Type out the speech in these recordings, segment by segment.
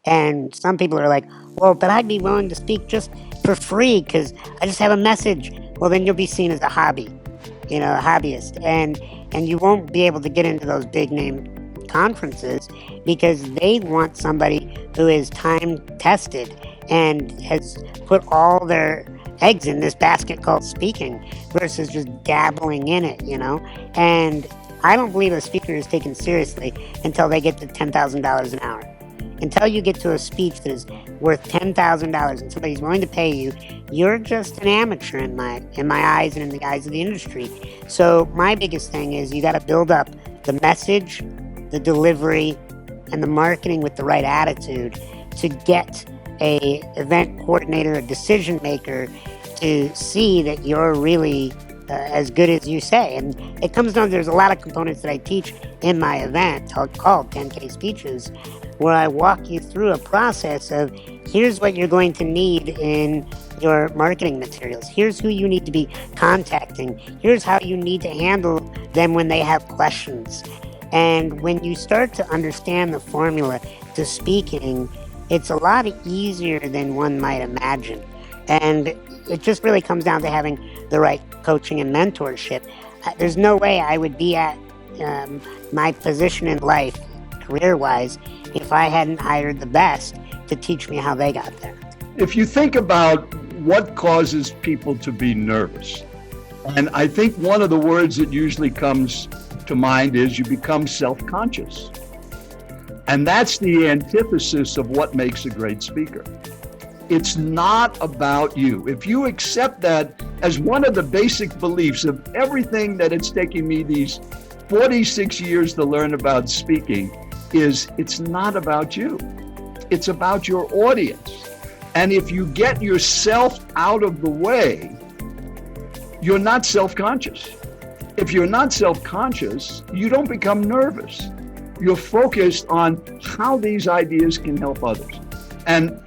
And some people are like, well, but I'd be willing to speak just for free because I just have a message. Well, then you'll be seen as a hobby, a hobbyist, and you won't be able to get into those big name conferences because they want somebody who is time tested and has put all their eggs in this basket called speaking versus just dabbling in it. And I don't believe a speaker is taken seriously until they get to $10,000 an hour. Until you get to a speech that is worth $10,000 and somebody's willing to pay you, you're just an amateur in my eyes and in the eyes of the industry. So my biggest thing is you got to build up the message, the delivery, and the marketing with the right attitude to get a event coordinator, a decision maker to see that you're really as good as you say. And it comes down, there's a lot of components that I teach in my event called 10K Speeches, where I walk you through a process of here's what you're going to need in your marketing materials. Here's who you need to be contacting. Here's how you need to handle them when they have questions. And when you start to understand the formula to speaking, it's a lot easier than one might imagine. And it just really comes down to having the right coaching and mentorship. There's no way I would be at my position in life, career-wise, if I hadn't hired the best to teach me how they got there. If you think about what causes people to be nervous, and I think one of the words that usually comes to mind is you become self-conscious. And that's the antithesis of what makes a great speaker. It's not about you. If you accept that as one of the basic beliefs of everything that it's taken me these 46 years to learn about speaking, is it's not about you. It's about your audience. And if you get yourself out of the way, you're not self-conscious. If you're not self-conscious, you don't become nervous. You're focused on how these ideas can help others. And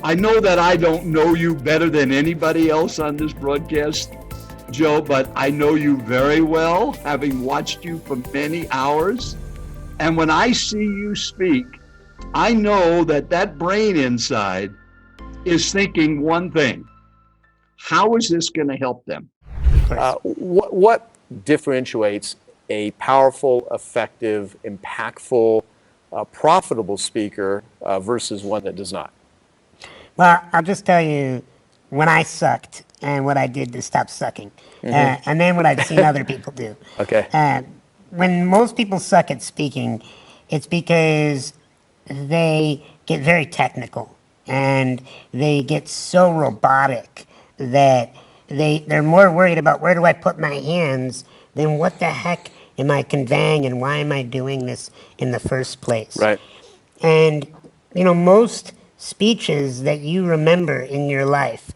I know that I don't know you better than anybody else on this broadcast, Joe, but I know you very well, having watched you for many hours. And when I see you speak, I know that that brain inside is thinking one thing: how is this going to help them? What differentiates a powerful, effective, impactful, profitable speaker versus one that does not? Well, I'll just tell you when I sucked and what I did to stop sucking, and then what I've seen other people do. Okay. When most people suck at speaking, it's because they get very technical and they get so robotic that they're more worried about where do I put my hands than what the heck am I conveying and why am I doing this in the first place. Right. And, most speeches that you remember in your life,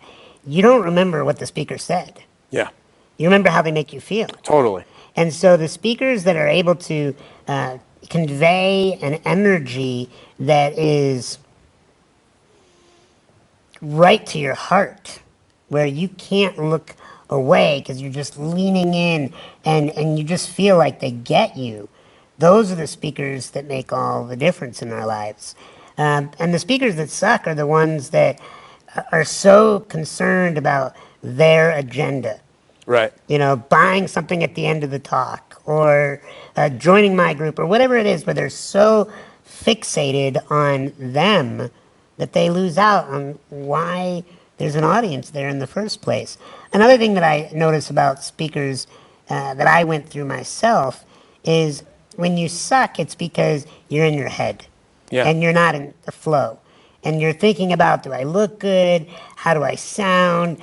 you don't remember what the speaker said. Yeah. You remember how they make you feel. Totally. And so the speakers that are able to convey an energy that is right to your heart, where you can't look away because you're just leaning in and you just feel like they get you, those are the speakers that make all the difference in our lives. And the speakers that suck are the ones that are so concerned about their agenda. Right. Buying something at the end of the talk or joining my group or whatever it is, but they're so fixated on them that they lose out on why there's an audience there in the first place. Another thing that I notice about speakers that I went through myself is when you suck, it's because you're in your head and you're not in the flow. And you're thinking about, do I look good? How do I sound?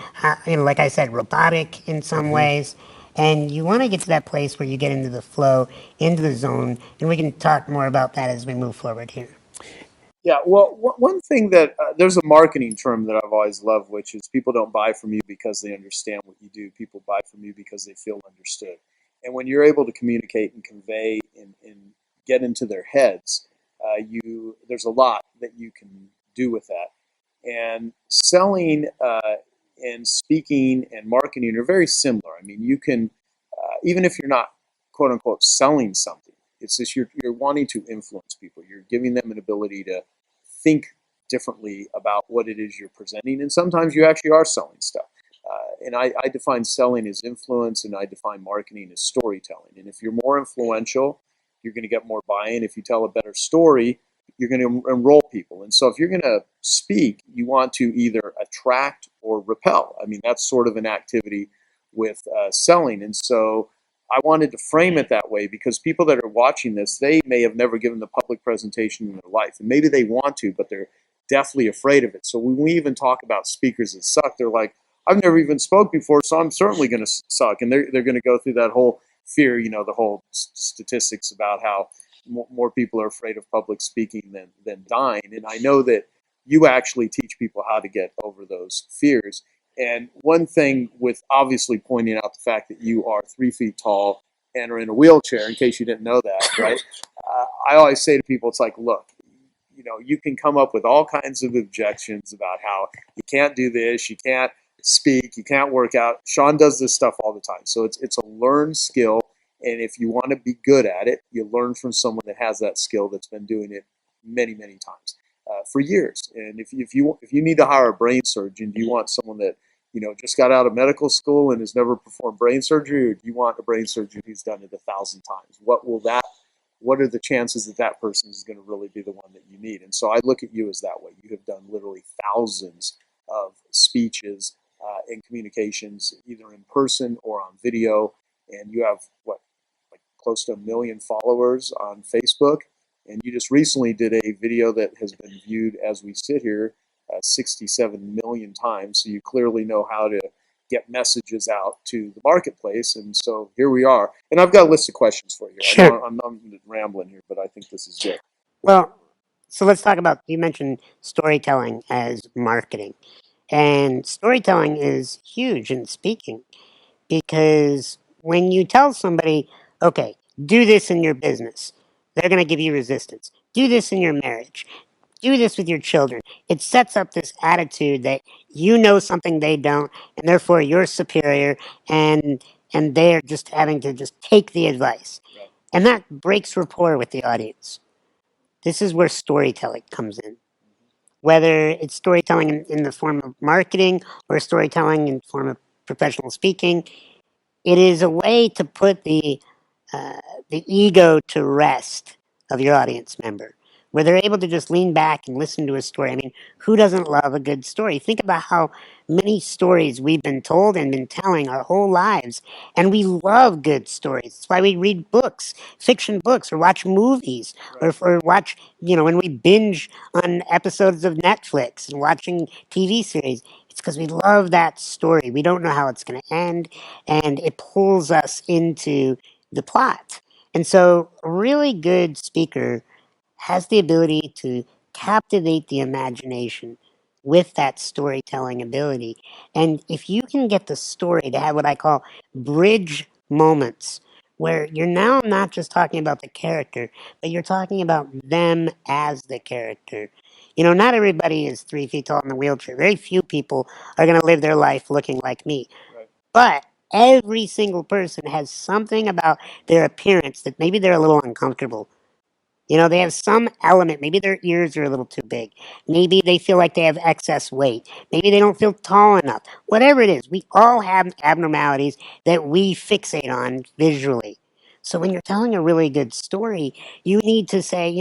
Like I said, robotic in some ways. And you want to get to that place where you get into the flow, into the zone. And we can talk more about that as we move forward here. Yeah, well, one thing that there's a marketing term that I've always loved, which is people don't buy from you because they understand what you do. People buy from you because they feel understood. And when you're able to communicate and convey and get into their heads, there's a lot that you can do with that. And selling and speaking and marketing are very similar. I mean, you can, even if you're not quote unquote selling something, it's just you're wanting to influence people. You're giving them an ability to think differently about what it is you're presenting. And sometimes you actually are selling stuff. And I define selling as influence, and I define marketing as storytelling. And if you're more influential, you're going to get more buy-in. If you tell a better story, you're going to enroll people. And so if you're going to speak, you want to either attract or repel. I mean, that's sort of an activity with selling. And so I wanted to frame it that way because people that are watching this, they may have never given the public presentation in their life. And maybe they want to, but they're deathly afraid of it. So when we even talk about speakers that suck, they're like, I've never even spoke before, so I'm certainly going to suck. And they're going to go through that whole fear, the whole statistics about how more people are afraid of public speaking than dying. And I know that you actually teach people how to get over those fears. And one thing, with obviously pointing out the fact that you are 3 feet tall and are in a wheelchair, in case you didn't know that, right? I always say to people, it's like, look, you can come up with all kinds of objections about how you can't do this, you can't speak, you can't work out. Sean does this stuff all the time. So it's a learned skill. And if you want to be good at it, you learn from someone that has that skill, that's been doing it many, many times for years. And if you need to hire a brain surgeon, do you want someone that just got out of medical school and has never performed brain surgery, or do you want a brain surgeon who's done it 1,000 times? What are the chances that that person is going to really be the one that you need? And so I look at you as that way. You have done literally thousands of speeches and communications, either in person or on video, and you have close to 1 million followers on Facebook. And you just recently did a video that has been viewed, as we sit here, 67 million times. So you clearly know how to get messages out to the marketplace. And so here we are. And I've got a list of questions for you. Sure. I know I'm rambling here, but I think this is good. Well, so let's talk about, you mentioned storytelling as marketing. And storytelling is huge in speaking because when you tell somebody, okay, do this in your business, they're going to give you resistance. Do this in your marriage. Do this with your children. It sets up this attitude that you know something they don't, and therefore you're superior, and they're just having to just take the advice. Right. And that breaks rapport with the audience. This is where storytelling comes in. Whether it's storytelling in the form of marketing or storytelling in the form of professional speaking, it is a way to put uh, the ego to rest of your audience member, where they're able to just lean back and listen to a story. I mean, who doesn't love a good story? Think about how many stories we've been told and been telling our whole lives, and we love good stories. That's why we read books, fiction books, or watch movies, or watch, when we binge on episodes of Netflix and watching TV series. It's because we love that story. We don't know how it's going to end, and it pulls us into the plot. And so, a really good speaker has the ability to captivate the imagination with that storytelling ability. And if you can get the story to have what I call bridge moments, where you're now not just talking about the character, but you're talking about them as the character. Not everybody is 3 feet tall in a wheelchair. Very few people are going to live their life looking like me. Right. But every single person has something about their appearance that maybe they're a little uncomfortable. They have some element. Maybe their ears are a little too big. Maybe they feel like they have excess weight. Maybe they don't feel tall enough. Whatever it is, we all have abnormalities that we fixate on visually. So when you're telling a really good story, you need to say,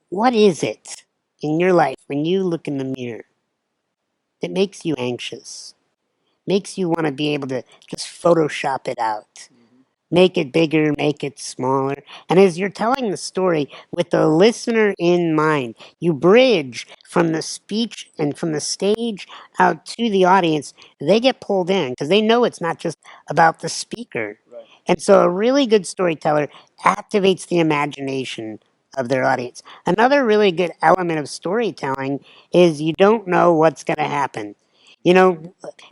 what is it in your life when you look in the mirror that makes you anxious? Makes you want to be able to just Photoshop it out. Make it bigger, make it smaller. And as you're telling the story with the listener in mind, you bridge from the speech and from the stage out to the audience. They get pulled in because they know it's not just about the speaker. Right. And so a really good storyteller activates the imagination of their audience. Another really good element of storytelling is you don't know what's going to happen.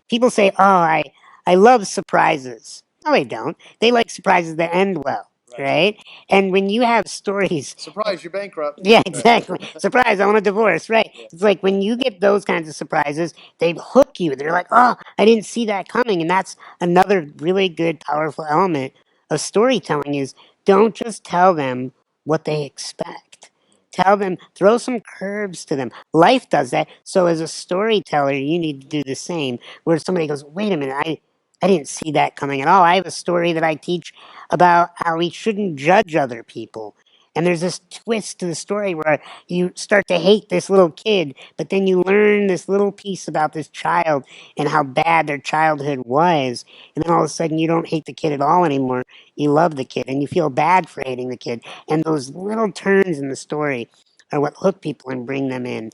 People say, "Oh, I love surprises." No, they don't. They like surprises that end well, right? And when you have stories, Surprise, you're bankrupt. yeah, exactly. Surprise, I want a divorce, right? Yeah. It's like when you get those kinds of surprises, they hook you. They're like, "Oh, I didn't see that coming." And that's another really good, powerful element of storytelling is don't just tell them what they expect. Tell them, throw some curves to them. Life does that. So as a storyteller, you need to do the same. Where somebody goes, wait a minute, I didn't see that coming at all. I have a story that I teach about how we shouldn't judge other people. And there's this twist to the story where you start to hate this little kid, but then you learn this little piece about this child and how bad their childhood was. And then all of a sudden, you don't hate the kid at all anymore. You love the kid and you feel bad for hating the kid. And those little turns in the story are what hook people and bring them in.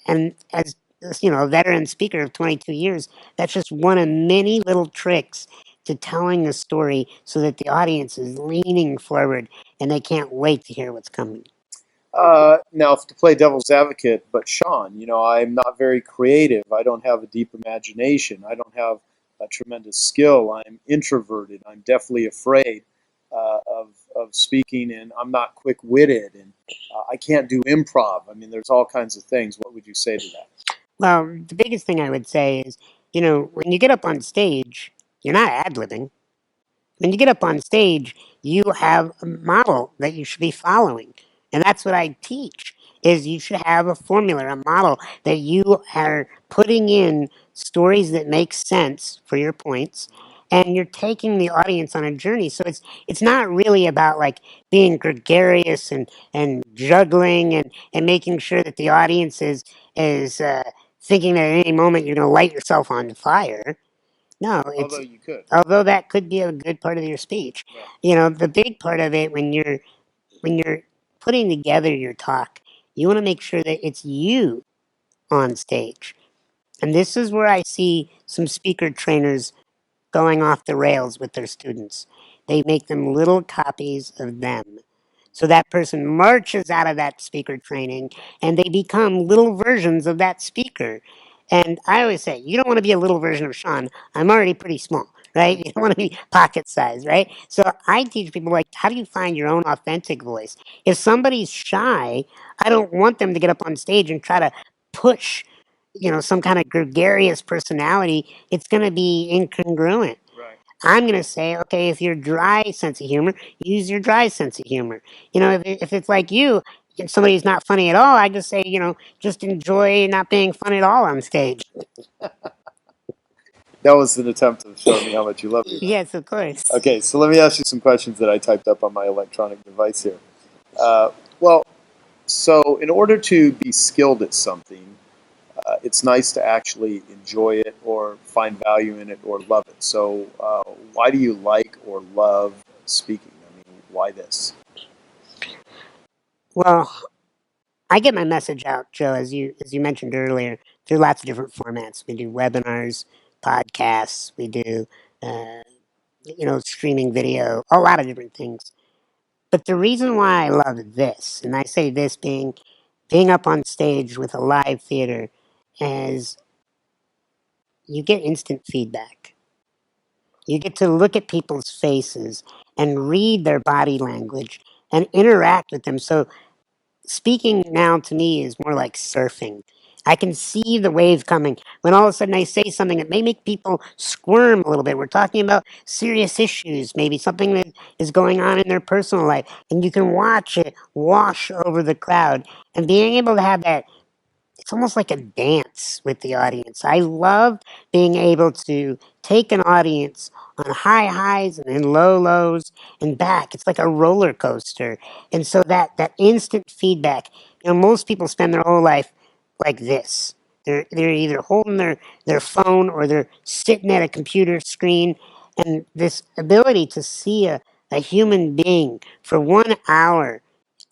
And as you know, a veteran speaker of 22 years, that's just one of many little tricks to telling a story so that the audience is leaning forward and they can't wait to hear what's coming. Now, to play devil's advocate, but Sean, I'm not very creative. I don't have a deep imagination. I don't have a tremendous skill. I'm introverted. I'm deathly afraid of speaking, and I'm not quick-witted, and I can't do improv. I mean, there's all kinds of things. What would you say to that? Well, the biggest thing I would say is, when you get up on stage, you're not ad-libbing. When you get up on stage, you have a model that you should be following. And that's what I teach is you should have a formula, a model that you are putting in stories that make sense for your points and you're taking the audience on a journey. So it's not really about like being gregarious and juggling and making sure that the audience is thinking that at any moment you're going to light yourself on fire. No, Although you could. although that could be a good part of your speech. Right. The big part of it when you're putting together your talk, you want to make sure that it's you on stage. And this is where I see some speaker trainers going off the rails with their students. They make them little copies of them. So that person marches out of that speaker training and they become little versions of that speaker. And I always say, you don't want to be a little version of Sean. I'm already pretty small, right? You don't want to be pocket size, right? So I teach people like, how do you find your own authentic voice? If somebody's shy, I don't want them to get up on stage and try to push, some kind of gregarious personality. It's going to be incongruent. Right. I'm going to say, okay, if you're dry sense of humor, use your dry sense of humor. If it's like you, if somebody's not funny at all, I just say, just enjoy not being funny at all on stage. That was an attempt to show me how much you love me. Yes, of course. Okay, so let me ask you some questions that I typed up on my electronic device here. Well, so in order to be skilled at something, it's nice to actually enjoy it or find value in it or love it. So why do you like or love speaking? I mean, why this? Well, I get my message out, Joe, as you mentioned earlier, through lots of different formats. We do webinars, podcasts, we do uh, streaming video, a lot of different things. But the reason why I love this, and I say this being up on stage with a live theater, is you get instant feedback. You get to look at people's faces and read their body language and interact with them. So speaking now to me is more like surfing. I can see the wave coming when all of a sudden I say something that may make people squirm a little bit. We're talking about serious issues, maybe something that is going on in their personal life, and you can watch it wash over the crowd. And being able to have that, it's almost like a dance with the audience. I love being able to take an audience on high highs and then low lows and back. It's like a roller coaster. And so that instant feedback, most people spend their whole life like this. They're either holding their phone or they're sitting at a computer screen. And this ability to see a human being for 1 hour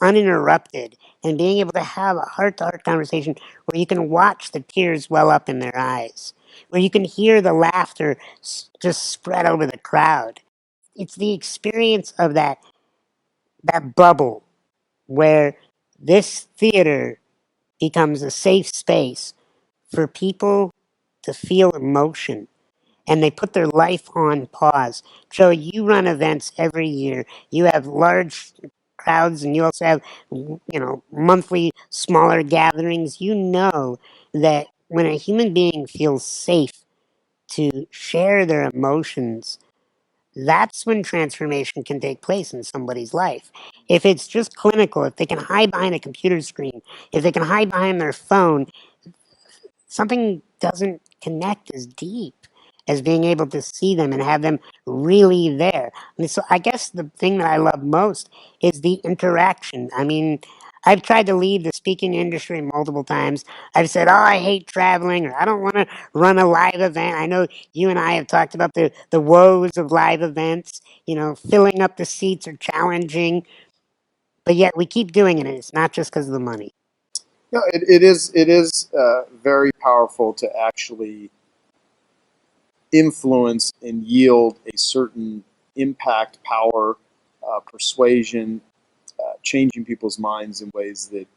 uninterrupted and being able to have a heart to heart conversation where you can watch the tears well up in their eyes, where you can hear the laughter just spread over the crowd. It's the experience of that bubble where this theater becomes a safe space for people to feel emotion and they put their life on pause. Joe, you run events every year. You have large crowds and you also have, monthly smaller gatherings. You know that when a human being feels safe to share their emotions, that's when transformation can take place in somebody's life. If it's just clinical, if they can hide behind a computer screen, if they can hide behind their phone, something doesn't connect as deep as being able to see them and have them really there. I mean, so I guess the thing that I love most is the interaction. I mean, I've tried to leave the speaking industry multiple times. I've said, "Oh, I hate traveling," or "I don't want to run a live event." I know you and I have talked about the woes of live events. You know, filling up the seats are challenging, but yet we keep doing it, and it's not just because of the money. No, it is very powerful to actually influence and yield a certain impact, power, persuasion, changing people's minds in ways that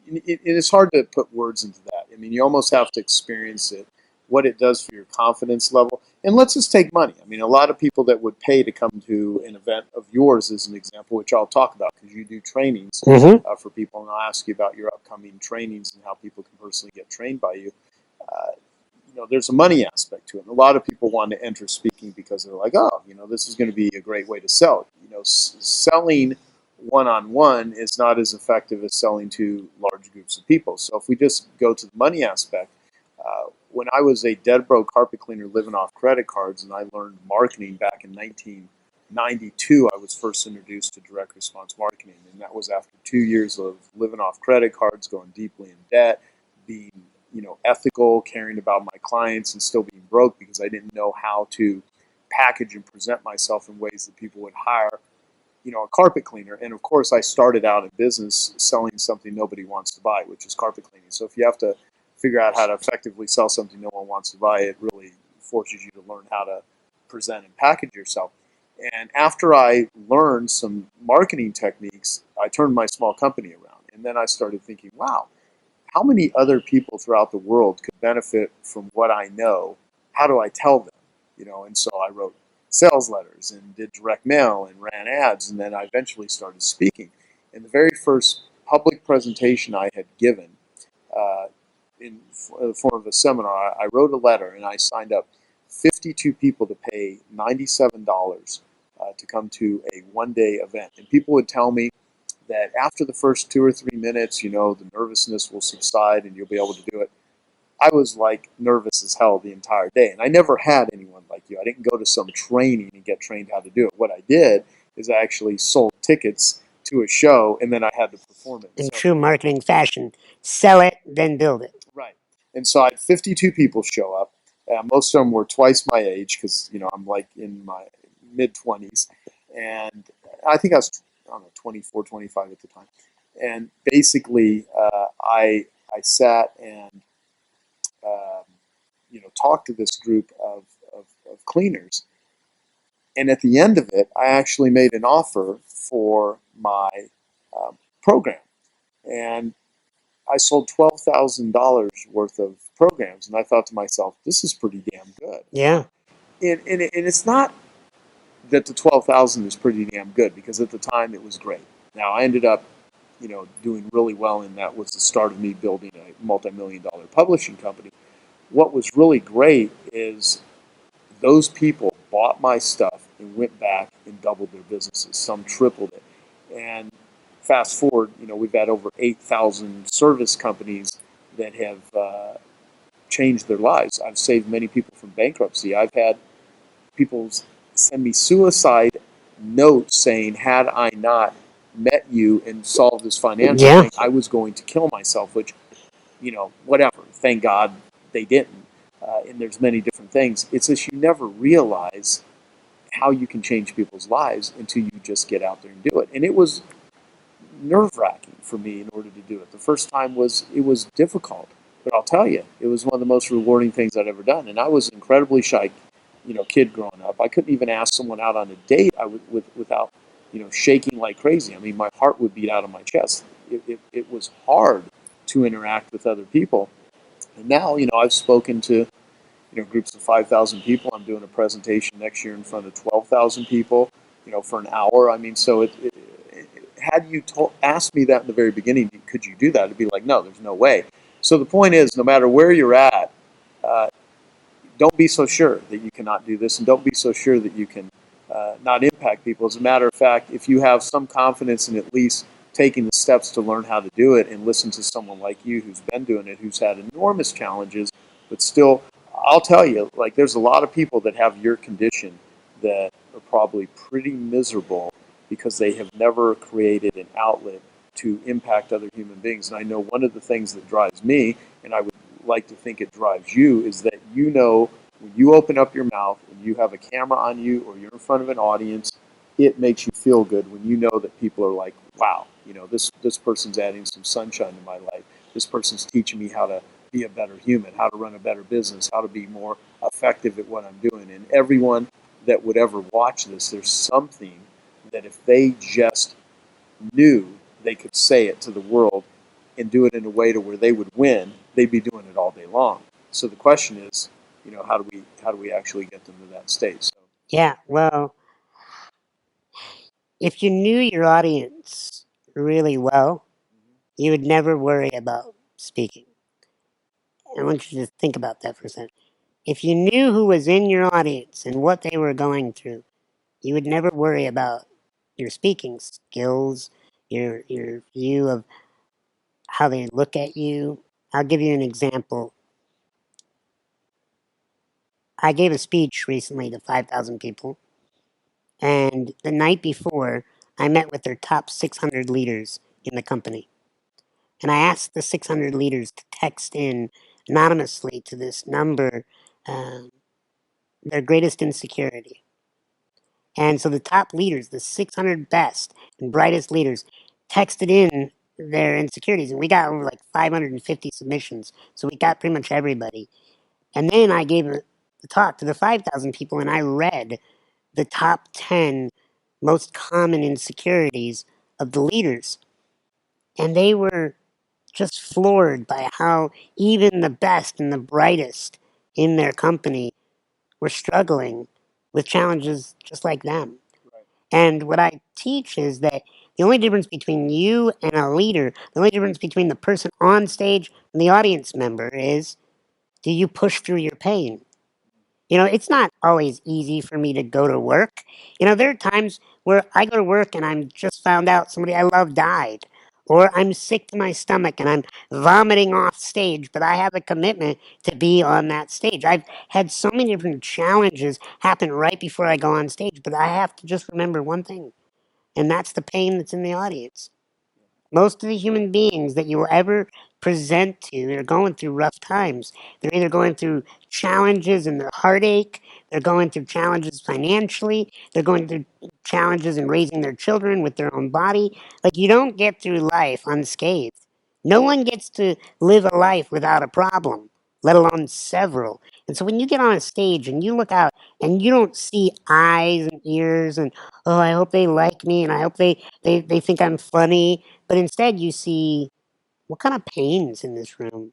it is hard to put words into that. I mean, you almost have to experience it, what it does for your confidence level. And let's just take money. I mean, a lot of people that would pay to come to an event of yours, as an example, which I'll talk about because you do trainings for people, and I'll ask you about your upcoming trainings and how people can personally get trained by you. Uh, there's a money aspect to it. And a lot of people want to enter speaking because they're like, oh, this is going to be a great way to sell. Selling one-on-one is not as effective as selling to large groups of people. So if we just go to the money aspect, when I was a dead broke carpet cleaner living off credit cards and I learned marketing back in 1992, I was first introduced to direct response marketing. And that was after 2 years of living off credit cards, going deeply in debt, being ethical, caring about my clients, and still being broke because I didn't know how to package and present myself in ways that people would hire a carpet cleaner. And of course, I started out in business selling something nobody wants to buy, which is carpet cleaning. So if you have to figure out how to effectively sell something no one wants to buy, it really forces you to learn how to present and package yourself. And after I learned some marketing techniques, I turned my small company around. And then I started thinking, wow, how many other people throughout the world could benefit from what I know? How do I tell them? And so I wrote sales letters and did direct mail and ran ads, and then I eventually started speaking. And the very first public presentation I had given in the form of a seminar, I wrote a letter and I signed up 52 people to pay $97 to come to a one-day event. And people would tell me that after the first 2 or 3 minutes, the nervousness will subside and you'll be able to do it. I was like nervous as hell the entire day. And I never had anyone like you. I didn't go to some training and get trained how to do it. What I did is I actually sold tickets to a show and then I had to perform it. In true marketing fashion, sell it, then build it. Right. And so I had 52 people show up. Most of them were twice my age because, I'm like in my mid-20s. And I think I was, I don't know, 24, 25 at the time. And basically, I sat and, talked to this group of cleaners. And at the end of it, I actually made an offer for my program. And I sold $12,000 worth of programs, and I thought to myself, this is pretty damn good. Yeah. And it's not that the 12,000 is pretty damn good, because at the time it was great. Now I ended up, doing really well, and that was the start of me building a multi-million-dollar publishing company. What was really great is those people bought my stuff and went back and doubled their businesses. Some tripled it. And fast forward, we've had over 8,000 service companies that have changed their lives. I've saved many people from bankruptcy. I've had people send me suicide notes saying, had I not met you and solved this financial thing, I was going to kill myself, which, whatever. Thank God they didn't. And there's many different things. It's just you never realize how you can change people's lives until you just get out there and do it. And it was nerve-wracking for me in order to do it. The first time it was difficult, but I'll tell you, it was one of the most rewarding things I'd ever done. And I was an incredibly shy, kid growing up. I couldn't even ask someone out on a date without, shaking like crazy. I mean, my heart would beat out of my chest. It was hard to interact with other people. And now, I've spoken to, groups of 5,000 people. I'm doing a presentation next year in front of 12,000 people, for an hour. I mean, so had you asked me that in the very beginning, could you do that? It'd be like, no, there's no way. So the point is, no matter where you're at, don't be so sure that you cannot do this, and don't be so sure that you can not impact people. As a matter of fact, if you have some confidence in at least taking the steps to learn how to do it and listen to someone like you who's been doing it, who's had enormous challenges, but still, I'll tell you, like there's a lot of people that have your condition that are probably pretty miserable because they have never created an outlet to impact other human beings. And I know one of the things that drives me, and I would like to think it drives you, is that you know when you open up your mouth and you have a camera on you or you're in front of an audience, it makes you feel good when you know that people are like, wow, this person's adding some sunshine to my life. This person's teaching me how to be a better human, how to run a better business, how to be more effective at what I'm doing. And everyone that would ever watch this, there's something that if they just knew they could say it to the world and do it in a way to where they would win, they'd be doing it all day long. So the question is, how do we actually get them to that state? So, Yeah, well, if you knew your audience really well, you would never worry about speaking. I want you to think about that for a second. If you knew who was in your audience and what they were going through, you would never worry about your speaking skills, your view of how they look at you. I'll give you an example. I gave a speech recently to 5,000 people, and the night before, I met with their top 600 leaders in the company. And I asked the 600 leaders to text in anonymously to this number um, their greatest insecurity. And so the top leaders, the 600 best and brightest leaders, texted in their insecurities. And we got over like 550 submissions. So we got pretty much everybody. And then I gave a talk to the 5,000 people and I read the top 10 most common insecurities of the leaders. And they were just floored by how even the best and the brightest in their company were struggling with challenges just like them. And what I teach is that the only difference between you and a leader, the only difference between the person on stage and the audience member is, do you push through your pain? It's not always easy for me to go to work. There are times where I go to work and I'm just found out somebody I love died. Or I'm sick to my stomach and I'm vomiting off stage, but I have a commitment to be on that stage. I've had so many different challenges happen right before I go on stage, but I have to just remember one thing, and that's the pain that's in the audience. Most of the human beings that you will ever present to, they're going through rough times. They're either going through challenges in their heartache, they're going through challenges financially, they're going through challenges in raising their children with their own body. Like, you don't get through life unscathed. No one gets to live a life without a problem, let alone several. And so when you get on a stage and you look out and you don't see eyes and ears and, oh, I hope they like me and I hope they think I'm funny, but instead you see, what kind of pain's in this room?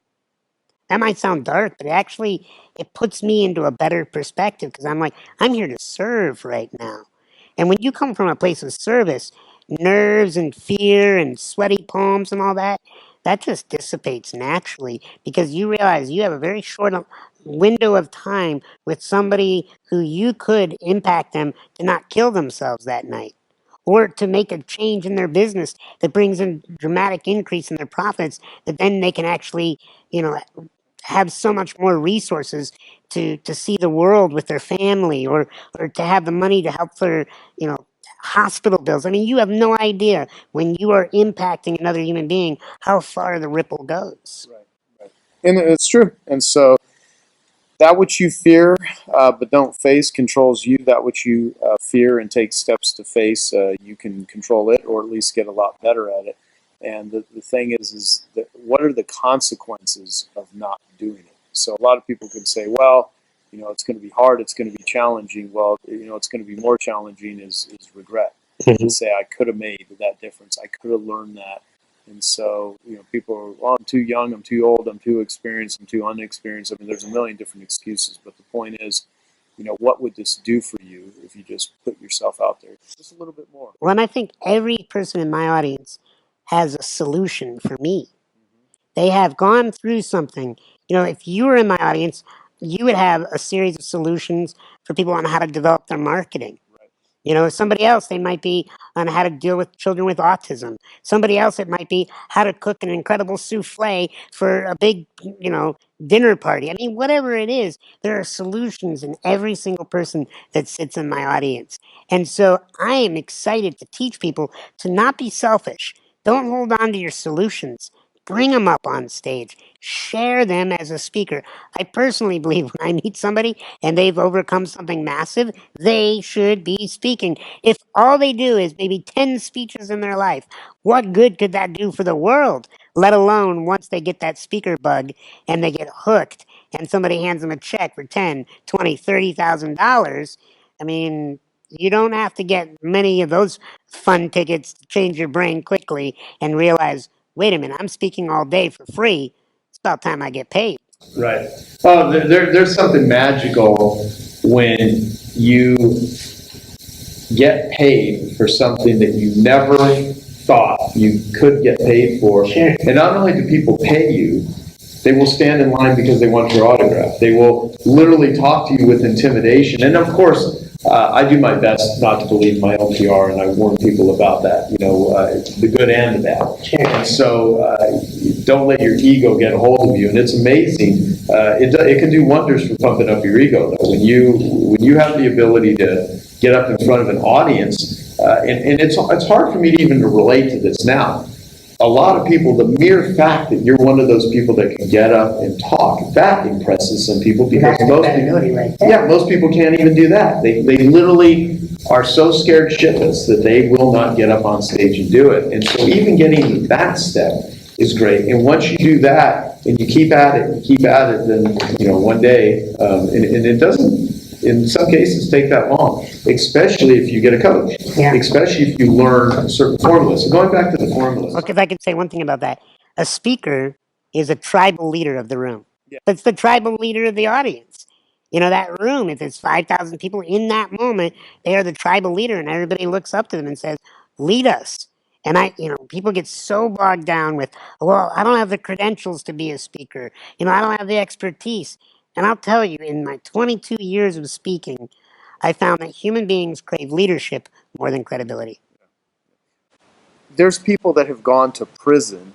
That might sound dark, but actually it puts me into a better perspective because I'm like, I'm here to serve right now. And when you come from a place of service, nerves and fear and sweaty palms and all that, that just dissipates naturally because you realize you have a very short window of time with somebody who you could impact them to not kill themselves that night or to make a change in their business that brings in dramatic increase in their profits that then they can actually, you know, have so much more resources to see the world with their family or to have the money to help their, hospital bills. I mean, you have no idea when you are impacting another human being how far the ripple goes. right, right. And it's true. And so that which you fear but don't face controls you. That which you fear and take steps to face, you can control it or at least get a lot better at it. And the thing is that what are the consequences of not doing it? So a lot of people can say, well, it's going to be hard, it's going to be challenging. Well, it's going to be more challenging is regret. Mm-hmm. To say I could have made that difference, I could have learned that. And so, people are, well, I'm too young, I'm too old, I'm too experienced, I'm too unexperienced. I mean, there's a million different excuses. But the point is, what would this do for you if you just put yourself out there just a little bit more? Well, and I think every person in my audience has a solution for me. They have gone through something. If you were in my audience, you would have a series of solutions for people on how to develop their marketing. Right. You know, somebody else, they might be on how to deal with children with autism. Somebody else, it might be how to cook an incredible souffle for a big, dinner party. I mean, whatever it is, there are solutions in every single person that sits in my audience. And so I am excited to teach people to not be selfish. Don't hold on to your solutions. Bring them up on stage. Share them as a speaker. I personally believe when I meet somebody and they've overcome something massive, they should be speaking. If all they do is maybe 10 speeches in their life, what good could that do for the world? Let alone once they get that speaker bug and they get hooked and somebody hands them a check for 10, 20, $30,000. I mean, you don't have to get many of those fun tickets to change your brain quickly and realize, wait a minute, I'm speaking all day for free. It's about time I get paid. Right. Oh, there's something magical when you get paid for something that you never thought you could get paid for. Sure. And not only do people pay you, they will stand in line because they want your autograph. They will literally talk to you with intimidation. And of course, I do my best not to believe my own PR, and I warn people about that, the good and the bad. Sure. And so don't let your ego get a hold of you. And it's amazing. It can do wonders for pumping up your ego, though. When you have the ability to get up in front of an audience, and it's hard for me to even relate to this now. A lot of people, the mere fact that you're one of those people that can get up and talk, that impresses some people because most people can't even do that. They literally are so scared shitless that they will not get up on stage and do it. And so even getting that step is great. And once you do that and you keep at it, then one day, and it doesn't, in some cases, take that long, especially if you get a coach, especially if you learn certain formulas. So going back to the formulas. Look, if I could say one thing about that, a speaker is a tribal leader of the room. Yeah. It's the tribal leader of the audience. That room, if there's 5,000 people in that moment, they are the tribal leader, and everybody looks up to them and says, lead us. And people get so bogged down with, well, I don't have the credentials to be a speaker. I don't have the expertise. And I'll tell you, in my 22 years of speaking, I found that human beings crave leadership more than credibility. There's people that have gone to prison,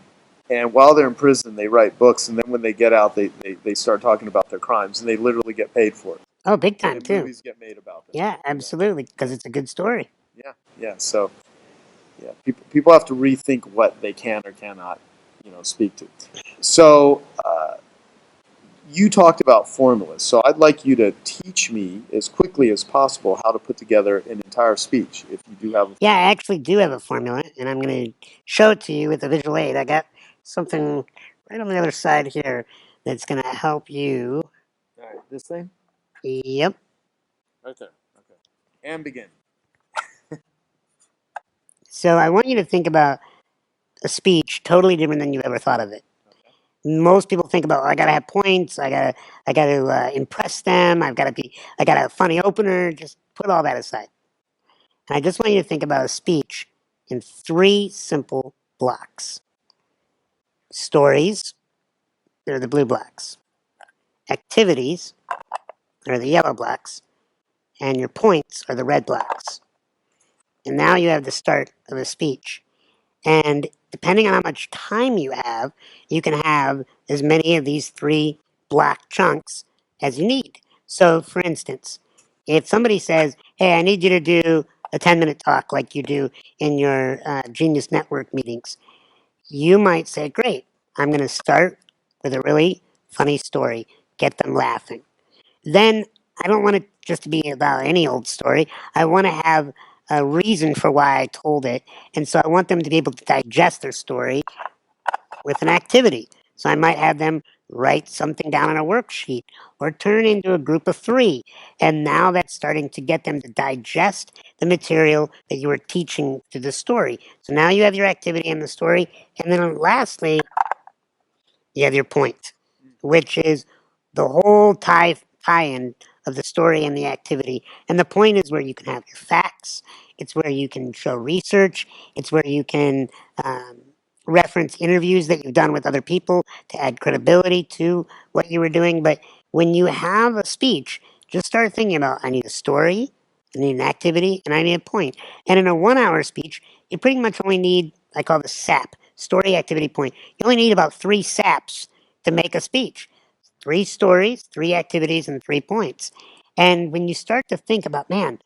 and while they're in prison, they write books, and then when they get out, they start talking about their crimes, and they literally get paid for it. Oh, big time, And too. movies get made about them. Yeah, absolutely, because it's a good story. Yeah. So, people have to rethink what they can or cannot, speak to. So, you talked about formulas, so I'd like you to teach me as quickly as possible how to put together an entire speech, if you do have. Yeah, I actually do have a formula, and I'm going to show it to you with a visual aid. I got something right on the other side here that's going to help you. All right, this thing? Yep. Right there. Okay. And begin. So I want you to think about a speech totally different than you ever thought of it. Most people think about, I gotta have points, I gotta impress them, I got a funny opener. Just put all that aside. And I just want you to think about a speech in 3 simple blocks. Stories, they're the blue blocks. Activities are the yellow blocks. And your points are the red blocks. And now you have the start of a speech. And depending on how much time you have, you can have as many of these 3 block chunks as you need. So, for instance, if somebody says, hey, I need you to do a 10-minute talk like you do in your Genius Network meetings, you might say, great, I'm going to start with a really funny story, get them laughing. Then I don't want it just to be about any old story. I want to have a reason for why I told it. And so I want them to be able to digest their story with an activity. So I might have them write something down on a worksheet or turn into a group of 3. And now that's starting to get them to digest the material that you were teaching to the story. So now you have your activity and the story. And then lastly, you have your point, which is the whole tie-in of the story and the activity. And the point is where you can have your facts. It's where you can show research. It's where you can reference interviews that you've done with other people to add credibility to what you were doing. But when you have a speech, just start thinking about, I need a story, I need an activity, and I need a point. And in a 1 hour speech, you pretty much only need, I call the SAP, story, activity, point. You only need about 3 SAPs to make a speech. 3 stories, 3 activities, and 3 points. And when you start to think about, man,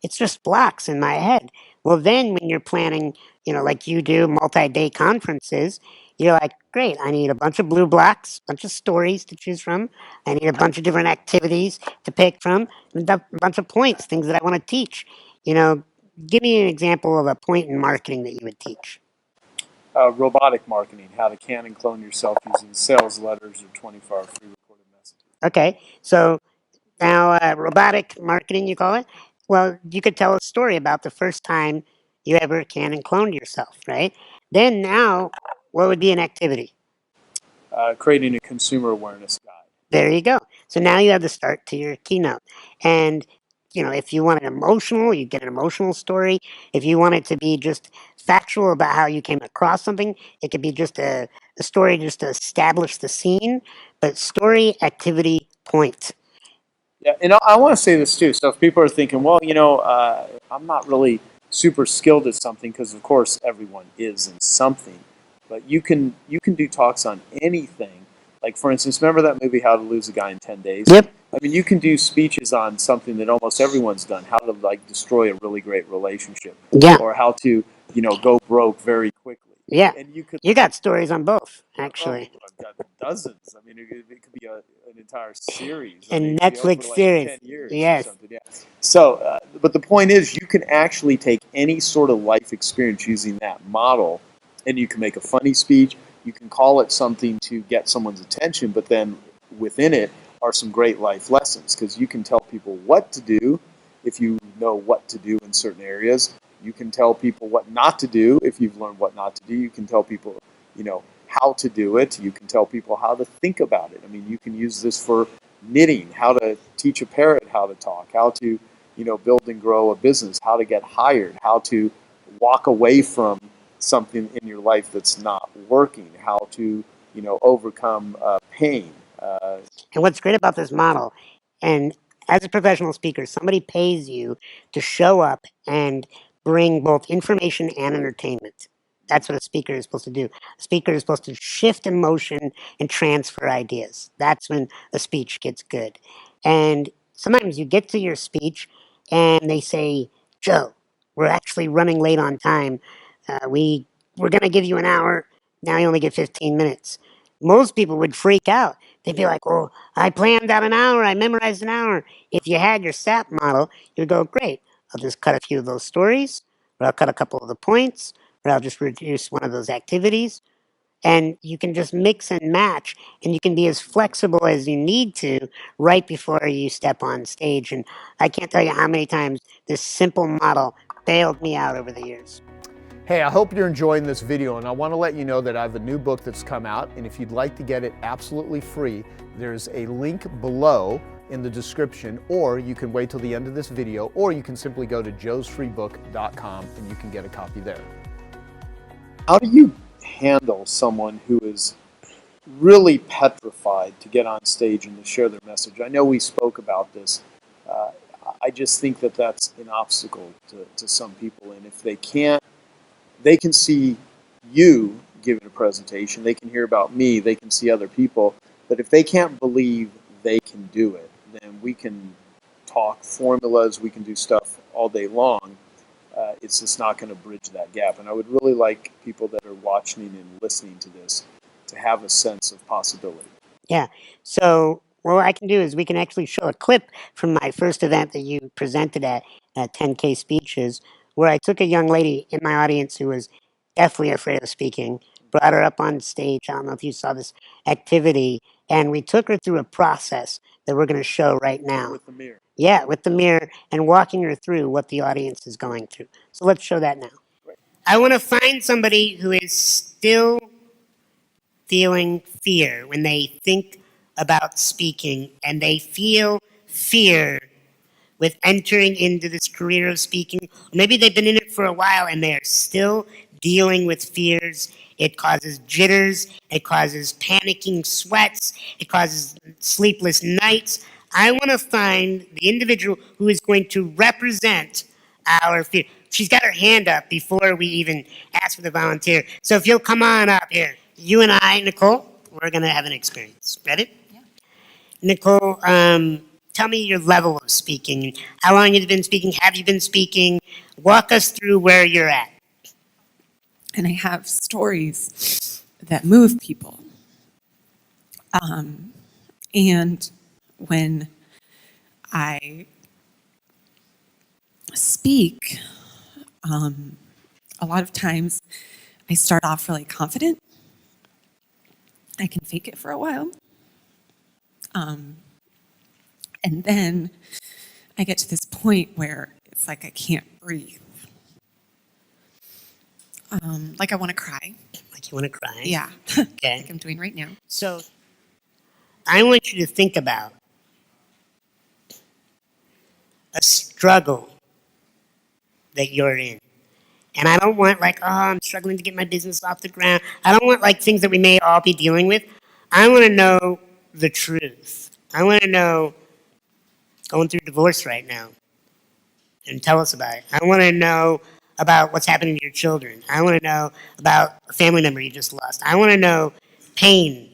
it's just blocks in my head. Well, then when you're planning, like you do, multi-day conferences, you're like, great, I need a bunch of blue blocks, a bunch of stories to choose from. I need a bunch of different activities to pick from, and a bunch of points, things that I want to teach. You know, give me an example of a point in marketing that you would teach. Robotic marketing, how to can and clone yourself using sales letters or 24-hour free recorded messages. Okay, so now, robotic marketing, you call it? Well, you could tell a story about the first time you ever can and cloned yourself, right? Then now, what would be an activity? Creating a consumer awareness guide. There you go. So now you have the start to your keynote. And, if you want it emotional, you get an emotional story. If you want it to be just factual about how you came across something, it could be just a story just to establish the scene. But story, activity, point. Yeah, and I want to say this too. So if people are thinking, well, I'm not really super skilled at something, because of course everyone is in something, but you can do talks on anything. Like for instance, remember that movie How to Lose a Guy in 10 Days? Yep. I mean, you can do speeches on something that almost everyone's done: how to like destroy a really great relationship, Yeah. or how to go broke very quickly. Yeah. And you could You got stories on both, Oh, actually. I've got dozens. I mean, it could be an entire series. I A mean, it could be Netflix over like series. 10 years or Yes. something. Yeah. So, but the point is, you can actually take any sort of life experience using that model, and you can make a funny speech. You can call it something to get someone's attention, but then within it are some great life lessons, because you can tell people what to do if you know what to do in certain areas. You can tell people what not to do if you've learned what not to do. You can tell people, how to do it. You can tell people how to think about it. I mean, you can use this for knitting, how to teach a parrot how to talk, how to, build and grow a business, how to get hired, how to walk away from something in your life that's not working, how to, overcome pain. And what's great about this model, and as a professional speaker, somebody pays you to show up and bring both information and entertainment. That's what a speaker is supposed to do. A speaker is supposed to shift emotion and transfer ideas. That's when a speech gets good. And sometimes you get to your speech and they say, Joe, we're actually running late on time. We're going to give you an hour. Now you only get 15 minutes. Most people would freak out. They'd be like, well, I planned out an hour. I memorized an hour. If you had your SAP model, you'd go, great. I'll just cut a few of those stories, or I'll cut a couple of the points, or I'll just reduce one of those activities. And you can just mix and match, and you can be as flexible as you need to right before you step on stage. And I can't tell you how many times this simple model bailed me out over the years. Hey, I hope you're enjoying this video, and I want to let you know that I have a new book that's come out, and if you'd like to get it absolutely free, there's a link below in the description, or you can wait till the end of this video, or you can simply go to joesfreebook.com and you can get a copy there. How do you handle someone who is really petrified to get on stage and to share their message? I know we spoke about this. I just think that that's an obstacle to some people, and if they can't, they can see you giving a presentation, they can hear about me, they can see other people, but if they can't believe they can do it, then we can talk formulas, we can do stuff all day long. It's just not going to bridge that gap. And I would really like people that are watching and listening to this to have a sense of possibility. Yeah. So what I can do is we can actually show a clip from my first event that you presented at 10K Speeches, where I took a young lady in my audience who was definitely afraid of speaking, brought her up on stage. I don't know if you saw this activity, and we took her through a process that we're going to show right now. With the mirror. Yeah, with the mirror and walking her through what the audience is going through. So let's show that now. I want to find somebody who is still feeling fear when they think about speaking, and they feel fear with entering into this career of speaking. Maybe they've been in it for a while and they are still dealing with fears. It causes jitters, it causes panicking sweats, it causes sleepless nights. I want to find the individual who is going to represent our fear. She's got her hand up before we even ask for the volunteer. So if you'll come on up here, you and I, Nicole, we're going to have an experience. Ready? Yeah. Nicole, tell me your level of speaking. How long have you been speaking? Have you been speaking? Walk us through where you're at. And I have stories that move people. And when I speak, a lot of times I start off really confident. I can fake it for a while. And then I get to this point where it's like I can't breathe. Like I want to cry. Like you want to cry? Yeah. Okay. Like I'm doing right now. So I want you to think about a struggle that you're in. And I don't want like, oh, I'm struggling to get my business off the ground. I don't want like things that we may all be dealing with. I want to know the truth. I want to know going through divorce right now and tell us about it. I want to know about what's happening to your children. I want to know about a family member you just lost. I want to know pain.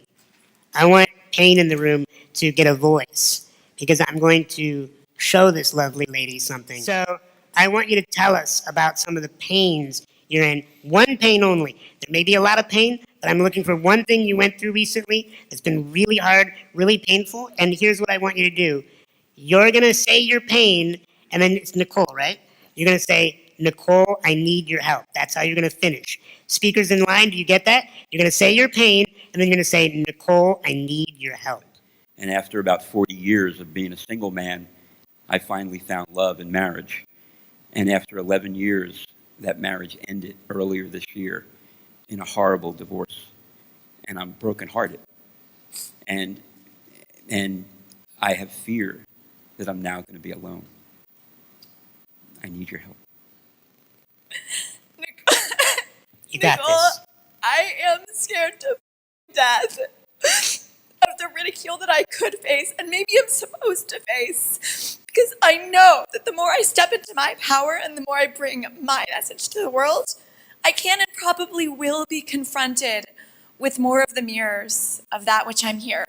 I want pain in the room to get a voice because I'm going to show this lovely lady something. So I want you to tell us about some of the pains you're in. One pain only. There may be a lot of pain, but I'm looking for one thing you went through recently that's been really hard, really painful. And here's what I want you to do. You're going to say your pain, and then it's Nicole, right? You're going to say, Nicole, I need your help. That's how you're going to finish. Speakers in line, do you get that? You're going to say your pain, and then you're going to say, Nicole, I need your help. And after about 40 years of being a single man, I finally found love in marriage. And after 11 years, that marriage ended earlier this year in a horrible divorce. And I'm brokenhearted. And I have fear that I'm now going to be alone. I need your help. You got Nicole, this. I am scared to death of the ridicule that I could face and maybe I'm supposed to face. Because I know that the more I step into my power and the more I bring my message to the world, I can and probably will be confronted with more of the mirrors of that which I'm here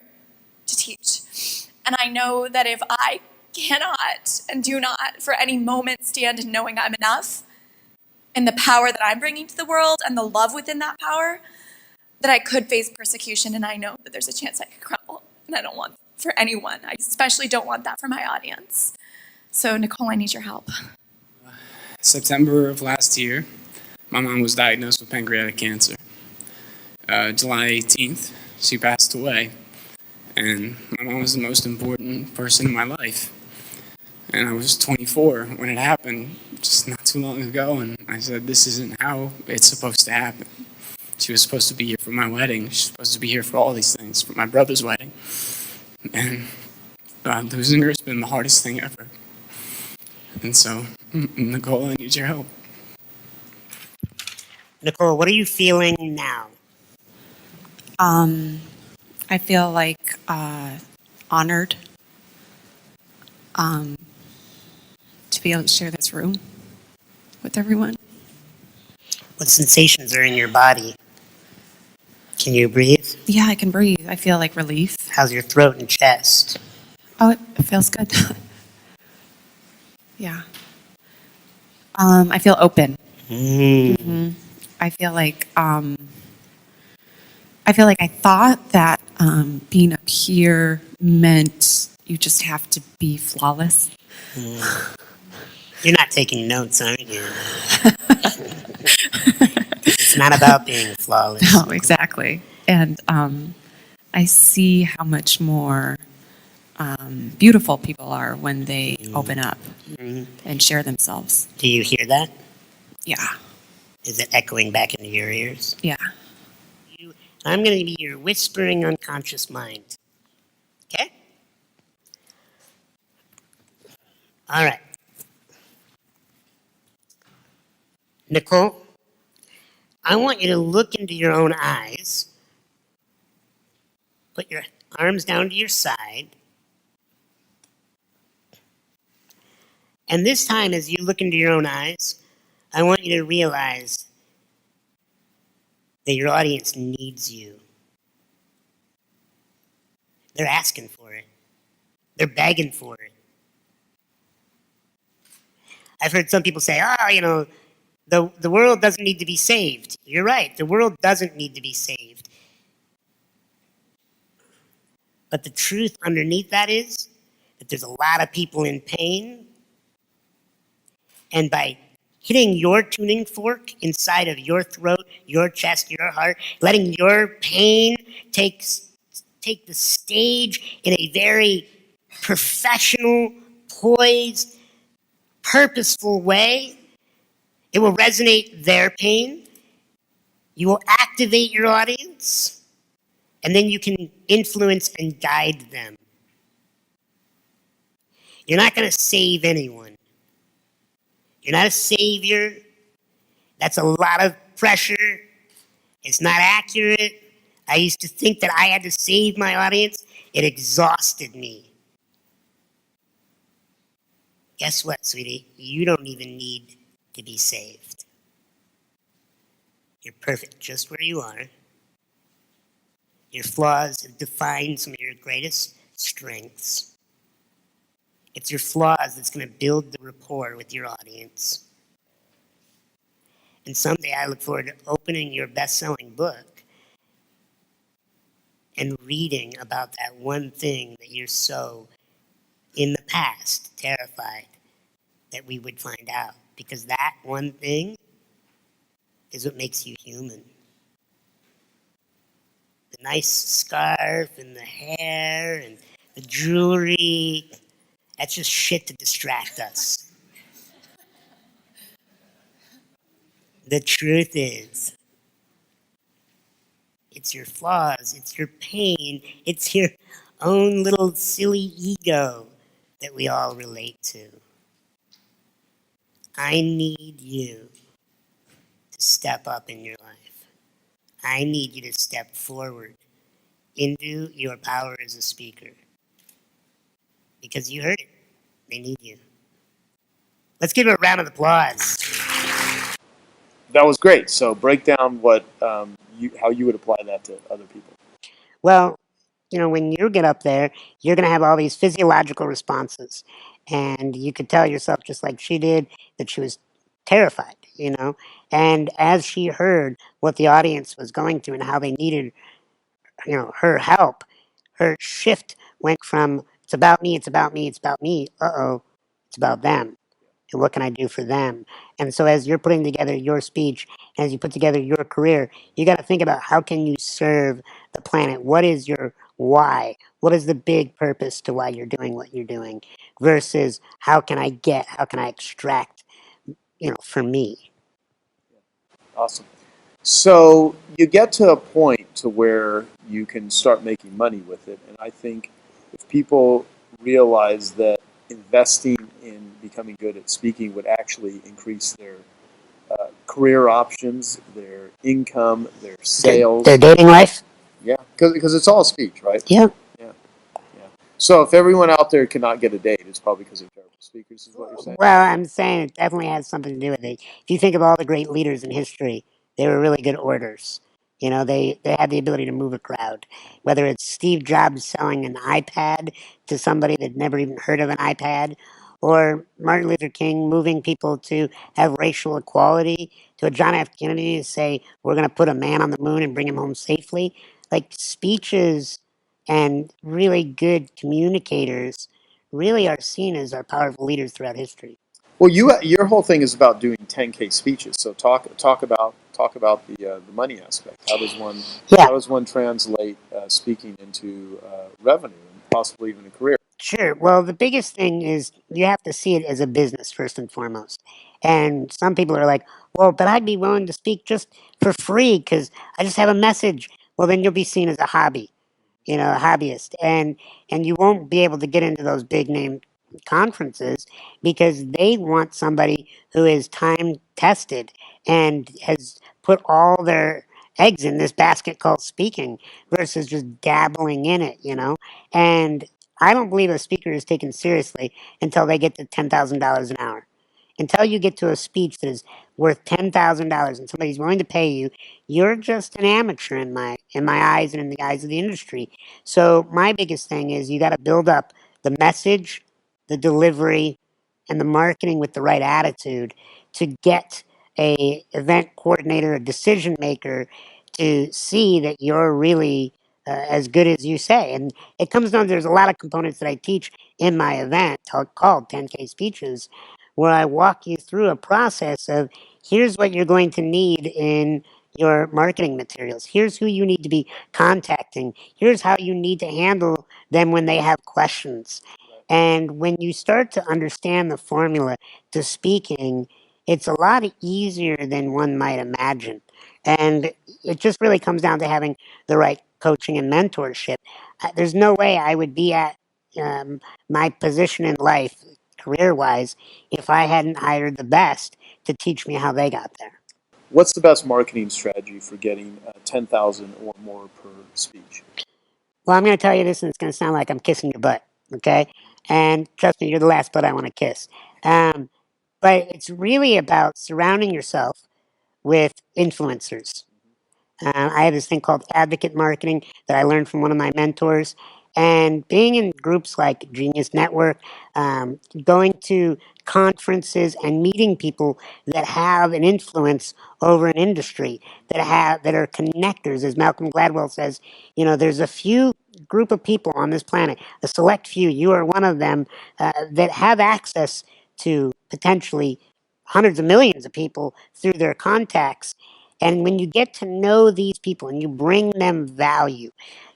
to teach. And I know that if I cannot and do not for any moment stand in knowing I'm enough, and the power that I'm bringing to the world and the love within that power, that I could face persecution, and I know that there's a chance I could crumble. And I don't want for anyone. I especially don't want that for my audience. So, Nicole, I need your help. September of last year, my mom was diagnosed with pancreatic cancer. July 18th, she passed away. And my mom was the most important person in my life. And I was 24 when it happened, just not too long ago, and I said, this isn't how it's supposed to happen. She was supposed to be here for my wedding. She's supposed to be here for all these things, for my brother's wedding. And losing her has been the hardest thing ever. And so, Nicole, I need your help. Nicole, what are you feeling now? I feel like honored to be able to share this room with everyone. What sensations are in your body? Can you breathe? Yeah, I can breathe. I feel like relief. How's your throat and chest? Oh, it feels good. Yeah. I feel open. I feel like I thought that being up here meant you just have to be flawless. You're not taking notes, aren't you? It's not about being flawless. No, exactly. And I see how much more beautiful people are when they open up and share themselves. Do you hear that? Yeah. Is it echoing back into your ears? Yeah. I'm going to be your whispering unconscious mind. Okay? All right. Nicole, I want you to look into your own eyes, put your arms down to your side, And this time, as you look into your own eyes, I want you to realize that your audience needs you. They're asking for it. They're begging for it. I've heard some people say, the world doesn't need to be saved. You're right. The world doesn't need to be saved. But the truth underneath that is that there's a lot of people in pain. And by hitting your tuning fork inside of your throat, your chest, your heart, letting your pain take the stage in a very professional, poised, purposeful way, it will resonate their pain. You will activate your audience, and then you can influence and guide them. You're not going to save anyone. You're not a savior. That's a lot of pressure. It's not accurate. I used to think that I had to save my audience. It exhausted me. Guess what, sweetie? You don't even need to be saved. You're perfect just where you are. Your flaws have defined some of your greatest strengths. It's your flaws that's going to build the rapport with your audience. And someday I look forward to opening your best-selling book and reading about that one thing that you're so, in the past, terrified that we would find out. Because that one thing is what makes you human. The nice scarf and the hair and the jewelry, that's just shit to distract us. The truth is, it's your flaws, it's your pain, it's your own little silly ego that we all relate to. I need you to step up in your life. I need you to step forward into your power as a speaker. Because you heard it. They need you. Let's give it a round of applause. That was great. So break down what how you would apply that to other people. Well, when you get up there, you're going to have all these physiological responses. And you could tell yourself, just like she did, that she was terrified. And as she heard what the audience was going through and how they needed, her help, her shift went from, it's about me, it's about me, it's about me, it's about them. And what can I do for them? And so as you're putting together your speech, as you put together your career, you got to think about how can you serve the planet? What is your why? What is the big purpose to why you're doing what you're doing versus how can I extract, for me? Awesome. So you get to a point to where you can start making money with it, and I think if people realize that investing in becoming good at speaking would actually increase their career options, their income, their sales. Their dating life? Yeah, because it's all speech, right? Yeah. Yeah, yeah. So if everyone out there cannot get a date, it's probably because they're terrible speakers, is what you're saying? Well, I'm saying it definitely has something to do with it. If you think of all the great leaders in history, they were really good orators. They had the ability to move a crowd. Whether it's Steve Jobs selling an iPad to somebody that never even heard of an iPad, or Martin Luther King moving people to have racial equality, to a John F. Kennedy to say, we're going to put a man on the moon and bring him home safely. Like speeches and really good communicators really are seen as our powerful leaders throughout history. Well, your whole thing is about doing 10K speeches. So talk about the money aspect. Yeah, How does one translate speaking into revenue and possibly even a career? sure. Well, the biggest thing is you have to see it as a business first and foremost. And some people are like, well, but I'd be willing to speak just for free because I just have a message. Well, then you'll be seen as a hobby. A hobbyist, and you won't be able to get into those big name conferences because they want somebody who is time tested and has put all their eggs in this basket called speaking versus just dabbling in it. And I don't believe a speaker is taken seriously until they get to $10,000 an hour. Until you get to a speech that is worth $10,000 and somebody's willing to pay you, you're just an amateur in my eyes and in the eyes of the industry. So my biggest thing is you got to build up the message, the delivery, and the marketing with the right attitude to get a event coordinator, a decision maker to see that you're really as good as you say. And it comes down, there's a lot of components that I teach in my event called 10K speeches, where I walk you through a process of here's what you're going to need in your marketing materials. Here's who you need to be contacting. Here's how you need to handle them when they have questions. And when you start to understand the formula to speaking, it's a lot easier than one might imagine. And it just really comes down to having the right coaching and mentorship. There's no way I would be at my position in life, career wise, if I hadn't hired the best to teach me how they got there. What's the best marketing strategy for getting 10,000 or more per speech? Well, I'm going to tell you this, and it's going to sound like I'm kissing your butt, okay? And trust me, you're the last butt I want to kiss. But it's really about surrounding yourself with influencers. I have this thing called advocate marketing that I learned from one of my mentors. And being in groups like Genius Network, going to conferences and meeting people that have an influence over an industry, that are connectors, as Malcolm Gladwell says, there's a few group of people on this planet, a select few, you are one of them, that have access to potentially hundreds of millions of people through their contacts. And when you get to know these people and you bring them value,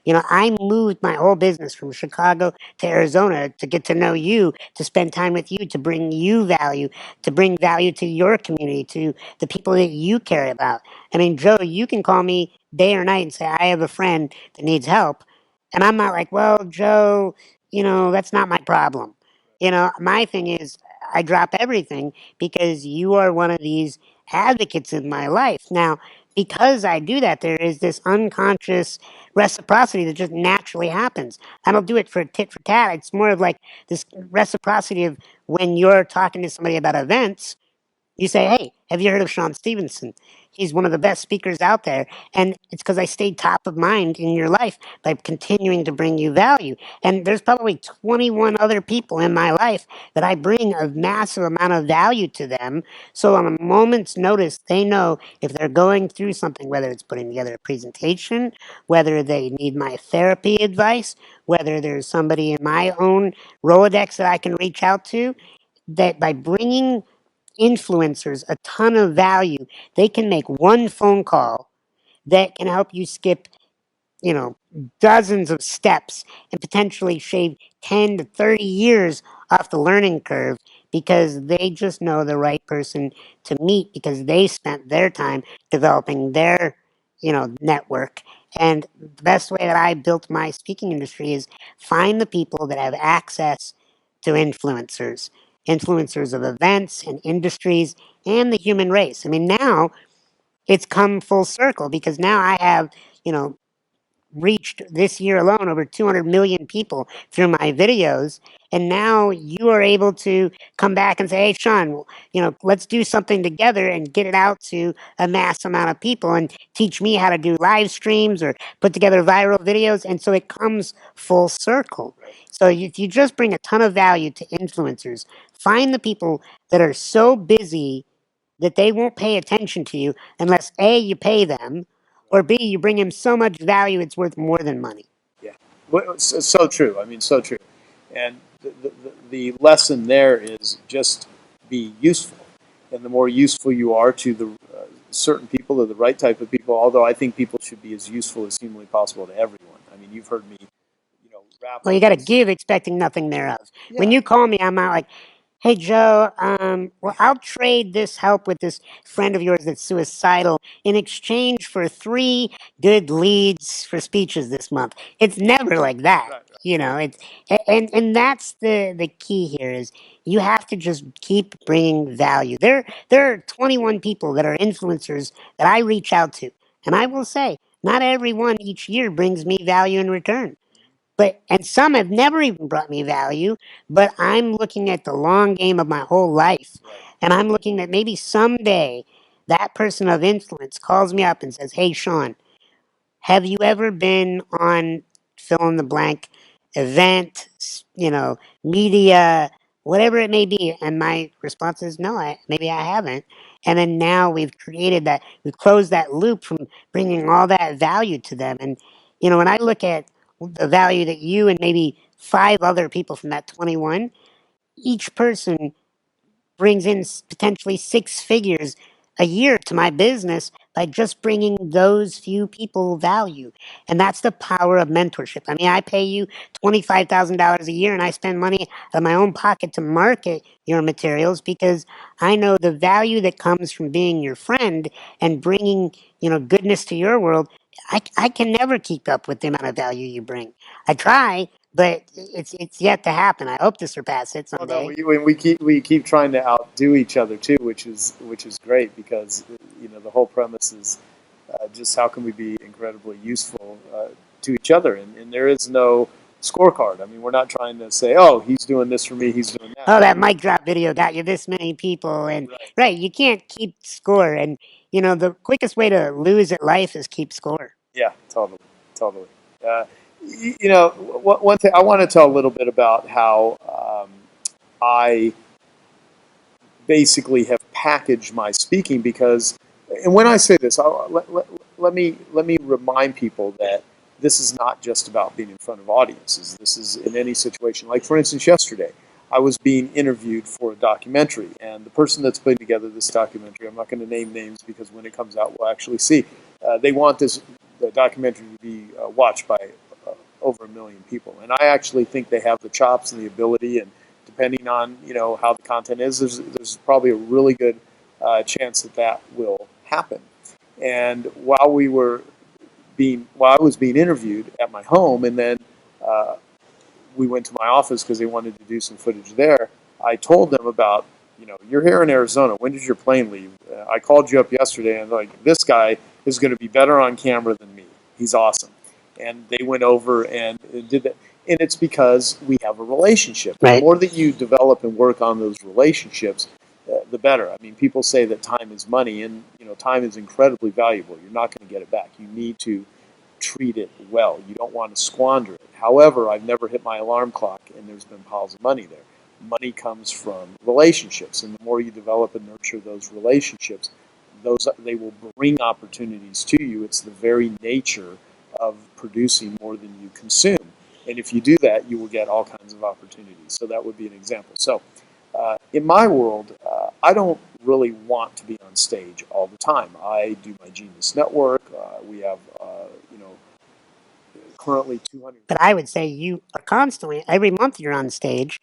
I moved my whole business from Chicago to Arizona to get to know you, to spend time with you, to bring you value, to bring value to your community, to the people that you care about. I mean, Joe, you can call me day or night and say, I have a friend that needs help. And I'm not like, well, Joe, that's not my problem. My thing is, I drop everything because you are one of these advocates in my life. Now, because I do that, there is this unconscious reciprocity that just naturally happens. I don't do it for tit for tat. It's more of like this reciprocity of when you're talking to somebody about events, you say, hey, have you heard of Sean Stevenson? He's one of the best speakers out there. And it's because I stayed top of mind in your life by continuing to bring you value. And there's probably 21 other people in my life that I bring a massive amount of value to them. So on a moment's notice, they know if they're going through something, whether it's putting together a presentation, whether they need my therapy advice, whether there's somebody in my own Rolodex that I can reach out to, that by bringing influencers a ton of value, they can make one phone call that can help you skip, you know, dozens of steps and potentially shave 10 to 30 years off the learning curve because they just know the right person to meet because they spent their time developing their, network. And the best way that I built my speaking industry is find the people that have access to influencers of events and industries and the human race. I mean, now it's come full circle because now I have, you know, reached this year alone over 200 million people through my videos. And now you are able to come back and say, hey, Sean, well, let's do something together and get it out to a mass amount of people and teach me how to do live streams or put together viral videos. And so it comes full circle. So if you just bring a ton of value to influencers, find the people that are so busy that they won't pay attention to you unless A, you pay them, or B, you bring him so much value it's worth more than money. Yeah, well, it's so true. I mean, so true. And the lesson there is just be useful. And the more useful you are to the certain people or the right type of people, although I think people should be as useful as humanly possible to everyone. I mean, you've heard me, wrap Well, you up got to this. give expecting nothing thereof. When Yeah, you call me, I'm not like, hey, Joe, well, I'll trade this help with this friend of yours that's suicidal in exchange for 3 good leads for speeches this month. It's never like that. right, It's and that's the key here is you have to just keep bringing value. There are 21 people that are influencers that I reach out to, and I will say not everyone each year brings me value in return. And some have never even brought me value, but I'm looking at the long game of my whole life. Right. And I'm looking that maybe someday that person of influence calls me up and says, "Hey, Sean, have you ever been on fill in the blank event, media, whatever it may be?" And my response is, no, maybe I haven't. And then now we've closed that loop from bringing all that value to them. And, when I look at the value that you and maybe five other people from that 21, each person brings in potentially six figures a year to my business by just bringing those few people value. And that's the power of mentorship. I mean, I pay you $25,000 a year and I spend money out of my own pocket to market your materials because I know the value that comes from being your friend and bringing, goodness to your world. I can never keep up with the amount of value you bring. I try, but it's yet to happen. I hope to surpass it Well, no, someday. we keep trying to outdo each other too, which is great because the whole premise is just how can we be incredibly useful to each other, and there is no scorecard. I mean, we're not trying to say, oh, he's doing this for me, he's doing that. Oh, that mic drop video got you this many people, and Right. right, you can't keep score. And the quickest way to lose at life is keep score. Yeah, totally, totally. One thing I want to tell a little bit about how I basically have packaged my speaking because, and when I say this, let me remind people that this is not just about being in front of audiences. This is in any situation. Like for instance, yesterday I was being interviewed for a documentary, and the person that's putting together this documentary, I'm not going to name names because when it comes out, we'll actually see. They want the documentary to be watched by over 1 million people, and I actually think they have the chops and the ability, and depending on how the content is, there's probably a really good chance that will happen. And while I was being interviewed at my home, and then we went to my office because they wanted to do some footage there. I told them about, you're here in Arizona. When does your plane leave? I called you up yesterday, and like, this guy is going to be better on camera than me. He's awesome. And they went over and did that. And it's because we have a relationship. The Right. more that you develop and work on those relationships, the better. I mean, people say that time is money, and time is incredibly valuable. You're not going to get it back. You need to treat it well. You don't want to squander it. However, I've never hit my alarm clock and there's been piles of money there. Money comes from relationships, and the more you develop and nurture those relationships, they will bring opportunities to you. It's the very nature of producing more than you consume. And if you do that, you will get all kinds of opportunities. So that would be an example. So in my world, I don't really want to be on stage all the time. I do my Genius Network. We have, currently 200. But I would say you are constantly every month you're on stage.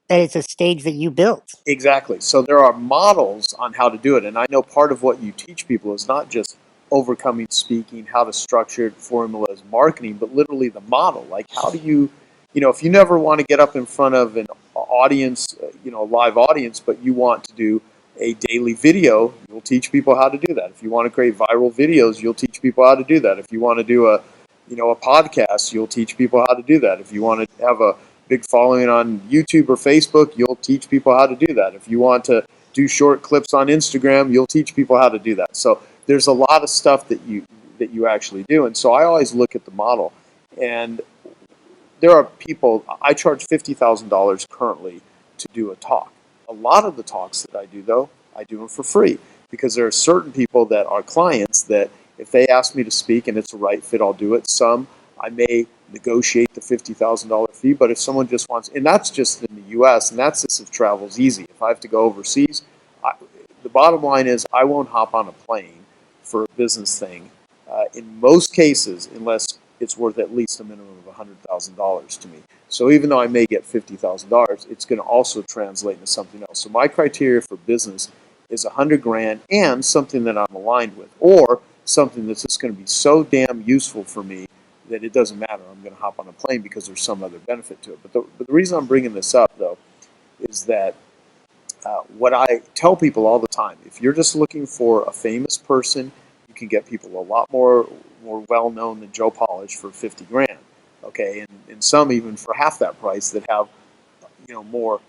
That it's a stage that you built. Exactly. So there are models on how to do it. And I know part of what you teach people is not just overcoming speaking, how to structure it, formulas, marketing, but literally the model. Like, how do you, if you never want to get up in front of an audience, a live audience, but you want to do a daily video, you'll teach people how to do that. If you want to create viral videos, you'll teach people how to do that. If you want to do a podcast, you'll teach people how to do that. If you want to have a big following on YouTube or Facebook, you'll teach people how to do that. If you want to do short clips on Instagram, you'll teach people how to do that. So there's a lot of stuff that you actually do. And so I always look at the model. And there are people, I charge $50,000 currently to do a talk. A lot of the talks that I do, though, I do them for free because there are certain people that are clients that if they ask me to speak and it's a right fit, I'll do it. Some I may negotiate the $50,000 fee, but if someone just wants, and that's just in the U.S., and that's just if travel's easy. If I have to go overseas, the bottom line is I won't hop on a plane for a business thing in most cases unless it's worth at least a minimum of $100,000 to me. So even though I may get $50,000, it's going to also translate into something else. So my criteria for business is $100,000 and something that I'm aligned with, or something that's just going to be so damn useful for me that it doesn't matter. I'm going to hop on a plane because there's some other benefit to it. But the reason I'm bringing this up, though, is that what I tell people all the time, if you're just looking for a famous person, you can get people a lot more well-known than Joe Polish for $50,000. okay, and some even for half that price that have, more,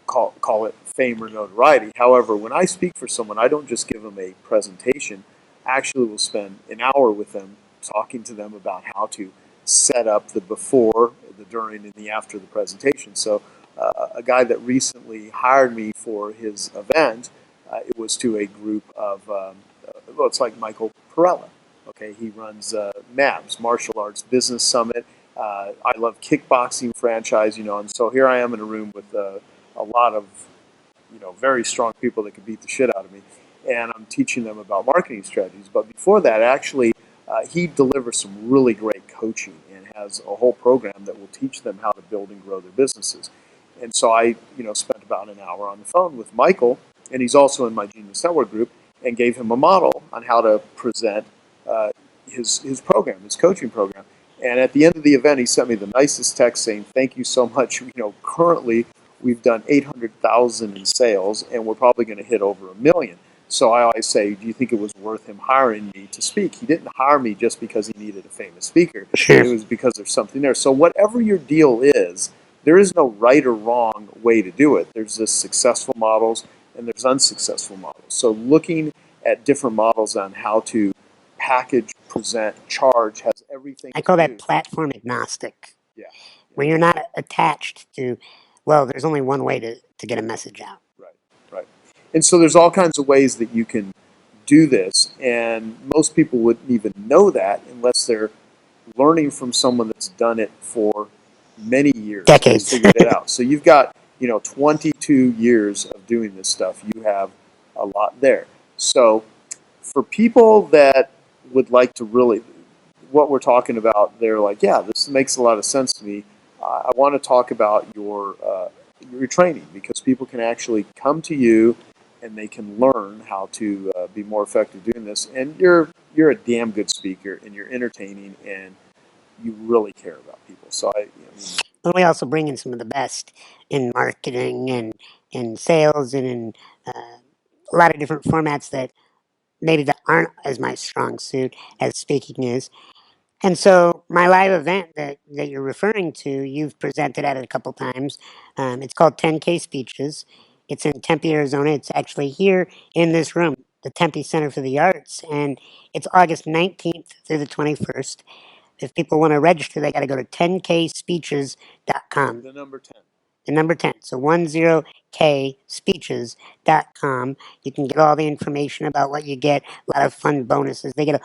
call it fame or notoriety. However, when I speak for someone, I don't just give them a presentation. I actually will spend an hour with them talking to them about how to set up the before, the during, and the after the presentation. So, a guy that recently hired me for his event, it was to a group of, well, it's like Michael Perella. Okay, he runs MABS, Martial Arts Business Summit. I love kickboxing franchise, and so here I am in a room with a lot of, very strong people that can beat the shit out of me, and I'm teaching them about marketing strategies. But before that, actually, he delivers some really great coaching and has a whole program that will teach them how to build and grow their businesses. And so I, spent about an hour on the phone with Michael, and he's also in my Genius Network group, and gave him a model on how to present uh, his program, his coaching program. And at the end of the event, he sent me the nicest text saying, "Thank you so much. Currently we've done 800,000 in sales, and we're probably going to hit over 1 million." So I always say, do you think it was worth him hiring me to speak? He didn't hire me just because he needed a famous speaker. Sure. It was because there's something there. So whatever your deal is, there is no right or wrong way to do it. There's just successful models and there's unsuccessful models. So looking at different models on how to package, present, charge has everything I to call do. that platform agnostic, Yeah. where you're not attached to, well, there's only one way to get a message out. Right, right. And so there's all kinds of ways that you can do this, and most people wouldn't even know that unless they're learning from someone that's done it for many years and has Decades. figured it out. So you've got, 22 years of doing this stuff. You have a lot there. So for people that would like to really, what we're talking about, they're like, yeah, this makes a lot of sense to me. I want to talk about your training, because people can actually come to you and they can learn how to be more effective doing this. And you're a damn good speaker, and you're entertaining, and you really care about people. So But we also bring in some of the best in marketing and in sales and in a lot of different formats that maybe that aren't as my strong suit as speaking is. And so my live event that you're referring to, you've presented at it a couple times. It's called 10K Speeches. It's in Tempe, Arizona. It's actually here in this room, the Tempe Center for the Arts. And it's August 19th through the 21st. If people want to register, they got to go to 10kspeeches.com. the number 10. The number 10. So 10kspeeches.com. You can get all the information about what you get, a lot of fun bonuses. They get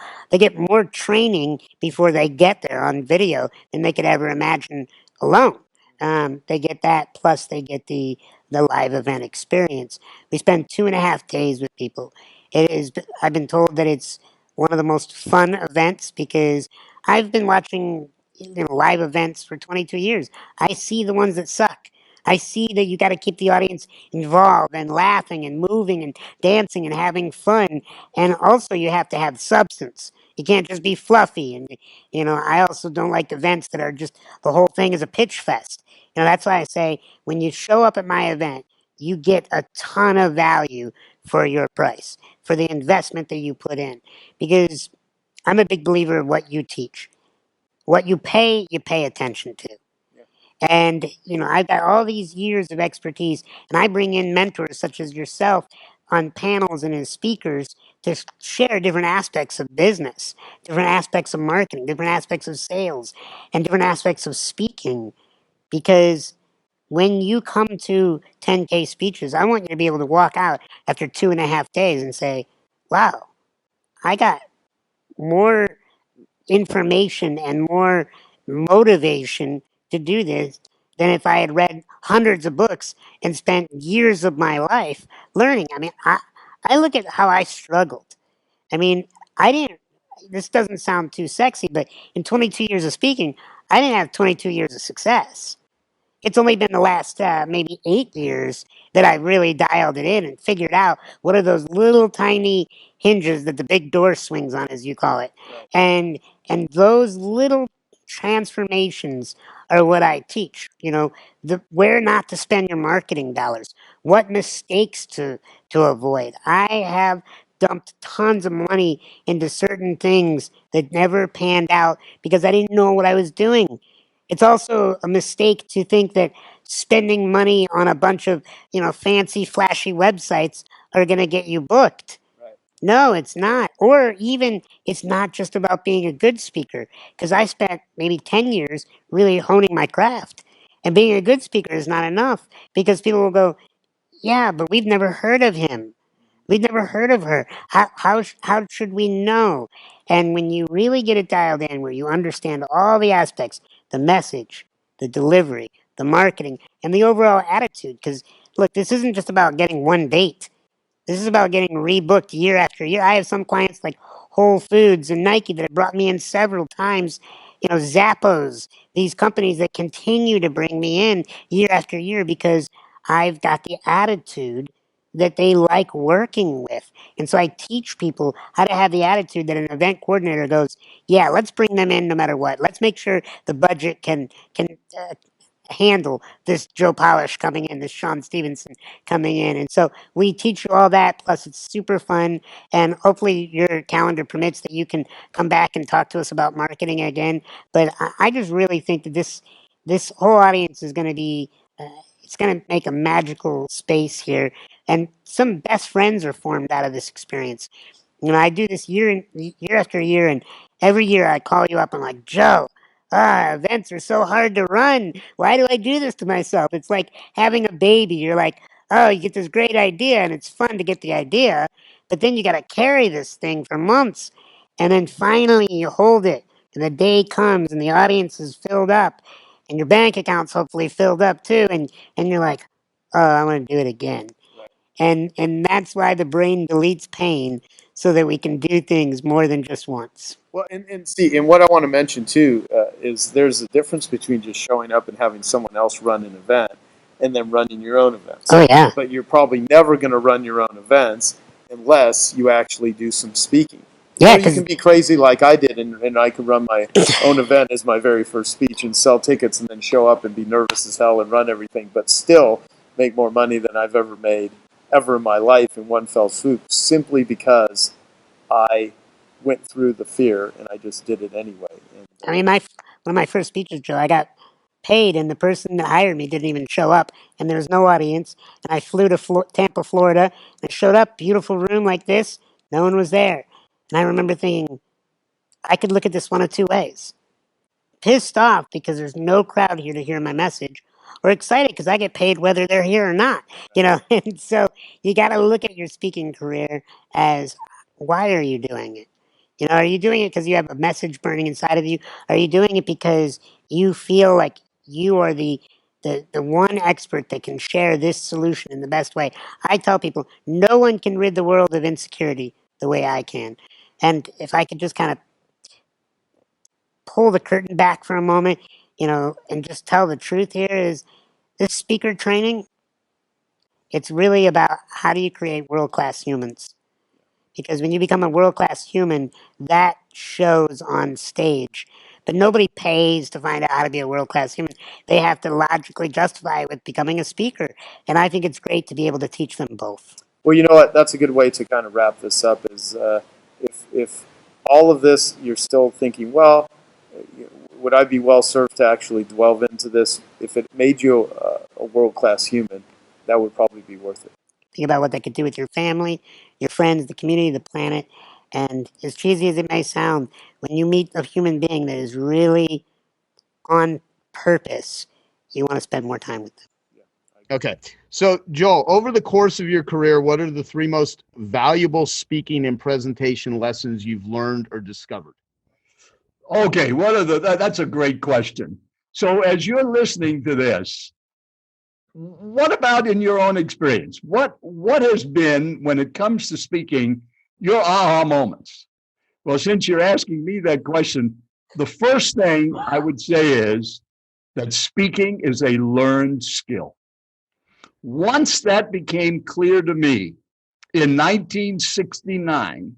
more training before they get there on video than they could ever imagine alone. They get that, plus they get the live event experience. We spend 2.5 days with people. It is. I've been told that it's one of the most fun events because I've been watching live events for 22 years. I see the ones that suck. I see that you got to keep the audience involved and laughing and moving and dancing and having fun. And also, you have to have substance. You can't just be fluffy. And, I also don't like events that are just the whole thing is a pitch fest. That's why I say when you show up at my event, you get a ton of value for your price, for the investment that you put in. Because I'm a big believer of what you teach. What you pay attention to. And, I've got all these years of expertise, and I bring in mentors such as yourself on panels and as speakers to share different aspects of business, different aspects of marketing, different aspects of sales, and different aspects of speaking. Because when you come to 10K speeches, I want you to be able to walk out after 2.5 days and say, wow, I got more information and more motivation to do this than if I had read hundreds of books and spent years of my life learning. I mean, I look at how I struggled. I mean, I didn't, this doesn't sound too sexy, but in 22 years of speaking, I didn't have 22 years of success. It's only been the last maybe 8 years that I really dialed it in and figured out what are those little tiny hinges that the big door swings on, as you call it, Right. and those little transformations are what I teach. The where not to spend your marketing dollars, what mistakes to avoid. I have dumped tons of money into certain things that never panned out because I didn't know what I was doing. It's also a mistake to think that spending money on a bunch of, fancy, flashy websites are going to get you booked. Right. No, it's not. Or even it's not just about being a good speaker, because I spent maybe 10 years really honing my craft. And being a good speaker is not enough because people will go, yeah, but we've never heard of him. We've never heard of her. How should we know? And when you really get it dialed in, where you understand all the aspects, the message, the delivery, the marketing, and the overall attitude, because look, this isn't just about getting one date. This is about getting rebooked year after year. I have some clients like Whole Foods and Nike that have brought me in several times. Zappos, these companies that continue to bring me in year after year because I've got the attitude that they like working with. And so I teach people how to have the attitude that an event coordinator goes, yeah, let's bring them in no matter what. Let's make sure the budget can handle this Joe Polish coming in, this Sean Stevenson coming in. And so we teach you all that. Plus, it's super fun. And hopefully, your calendar permits that you can come back and talk to us about marketing again. But I just really think that this whole audience is going to be. It's going to make a magical space here, and some best friends are formed out of this experience. I do this year after year, and every year I call you up. I'm like, Joe, events are so hard to run. Why do I do this to myself? It's like having a baby. You're like, oh, you get this great idea, and it's fun to get the idea, but then you got to carry this thing for months, and then finally you hold it, and the day comes, and the audience is filled up, and your bank account's hopefully filled up too, and you're like, oh, I want to do it again. And that's why the brain deletes pain so that we can do things more than just once. Well, and see, and what I want to mention too is there's a difference between just showing up and having someone else run an event and then running your own events. Oh yeah. But you're probably never going to run your own events unless you actually do some speaking. Yeah, You can be crazy like I did, and I can run my own event as my very first speech and sell tickets and then show up and be nervous as hell and run everything, but still make more money than I've ever made ever in my life in one fell swoop, simply because I went through the fear and I just did it anyway. And, I mean, one of my first speeches, Joe, I got paid, and the person that hired me didn't even show up, and there was no audience. And I flew to Tampa, Florida, and I showed up, beautiful room like this, no one was there. And I remember thinking, I could look at this one of two ways: pissed off because there's no crowd here to hear my message, or excited because I get paid whether they're here or not. And so you got to look at your speaking career as, why are you doing it? Are you doing it because you have a message burning inside of you? Are you doing it because you feel like you are the one expert that can share this solution in the best way? I tell people, no one can rid the world of insecurity the way I can. And if I could just kind of pull the curtain back for a moment, and just tell the truth here is this speaker training, it's really about how do you create world-class humans? Because when you become a world-class human, that shows on stage. But nobody pays to find out how to be a world-class human. They have to logically justify it with becoming a speaker. And I think it's great to be able to teach them both. well, you know what? That's a good way to kind of wrap this up. Is if all of this you're still thinking, well, would I be well served to actually delve into this? If it made you a world class human, that would probably be worth it. Think about what that could do with your family, your friends, the community, the planet. And as cheesy as it may sound, when you meet a human being that is really on purpose, you want to spend more time with them. Okay. So, Joel, over the course of your career, what are the three most valuable speaking and presentation lessons you've learned or discovered? Okay, that's a great question. So as you're listening to this, what about in your own experience? What has been, when it comes to speaking, your aha moments? Well, since you're asking me that question, the first thing I would say is that speaking is a learned skill. Once that became clear to me in 1969,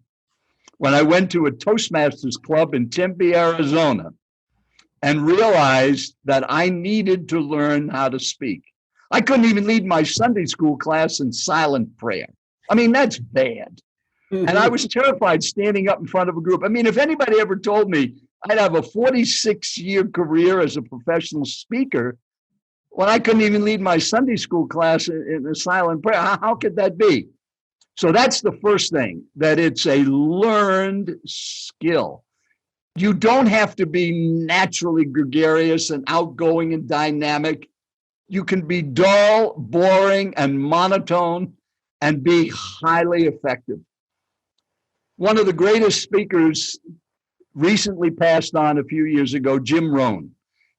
when I went to a Toastmasters club in Tempe, Arizona, and realized that I needed to learn how to speak. I couldn't even lead my Sunday school class in silent prayer. I mean, that's bad. And I was terrified standing up in front of a group. I mean, if anybody ever told me I'd have a 46-year career as a professional speaker when I couldn't even lead my Sunday school class in a silent prayer. How could that be? So that's the first thing, that it's a learned skill. You don't have to be naturally gregarious and outgoing and dynamic. You can be dull, boring, and monotone and be highly effective. One of the greatest speakers recently passed on a few years ago, Jim Rohn.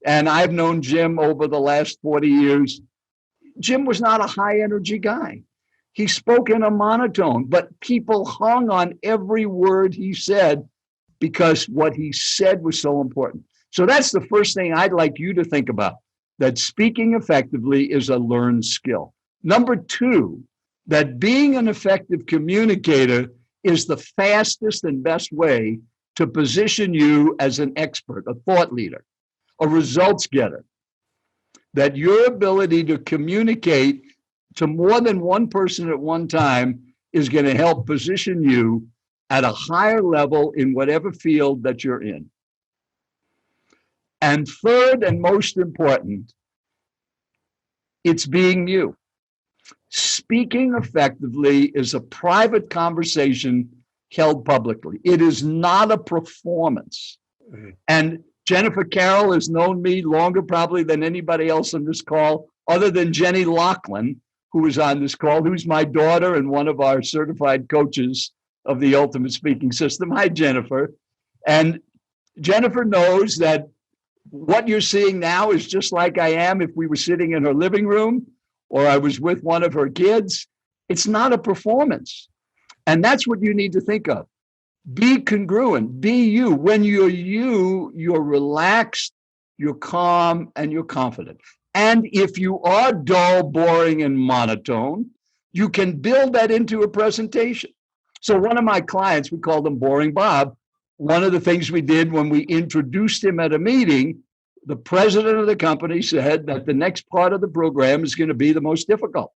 And I've known Jim over the last 40 years. Jim was not a high energy guy. He spoke in a monotone, but people hung on every word he said because what he said was so important. So that's the first thing I'd like you to think about, that speaking effectively is a learned skill. Number two, that being an effective communicator is the fastest and best way to position you as an expert, a thought leader, a results getter. That your ability to communicate to more than one person at one time is going to help position you at a higher level in whatever field that you're in. And third and most important, it's being you. Speaking effectively is a private conversation held publicly. It is not a performance. And Jennifer Carroll has known me longer probably than anybody else on this call, other than Jenny Lachlan, who is on this call, who's my daughter and one of our certified coaches of the Ultimate Speaking System. Hi, Jennifer. And Jennifer knows that what you're seeing now is just like I am if we were sitting in her living room or I was with one of her kids. It's not a performance. And that's what you need to think of. Be congruent, be you. When you're you, you're relaxed, you're calm, and you're confident. And if you are dull, boring, and monotone, you can build that into a presentation. So one of my clients, we called him Boring Bob. One of the things we did when we introduced him at a meeting, the president of the company said that the next part of the program is going to be the most difficult.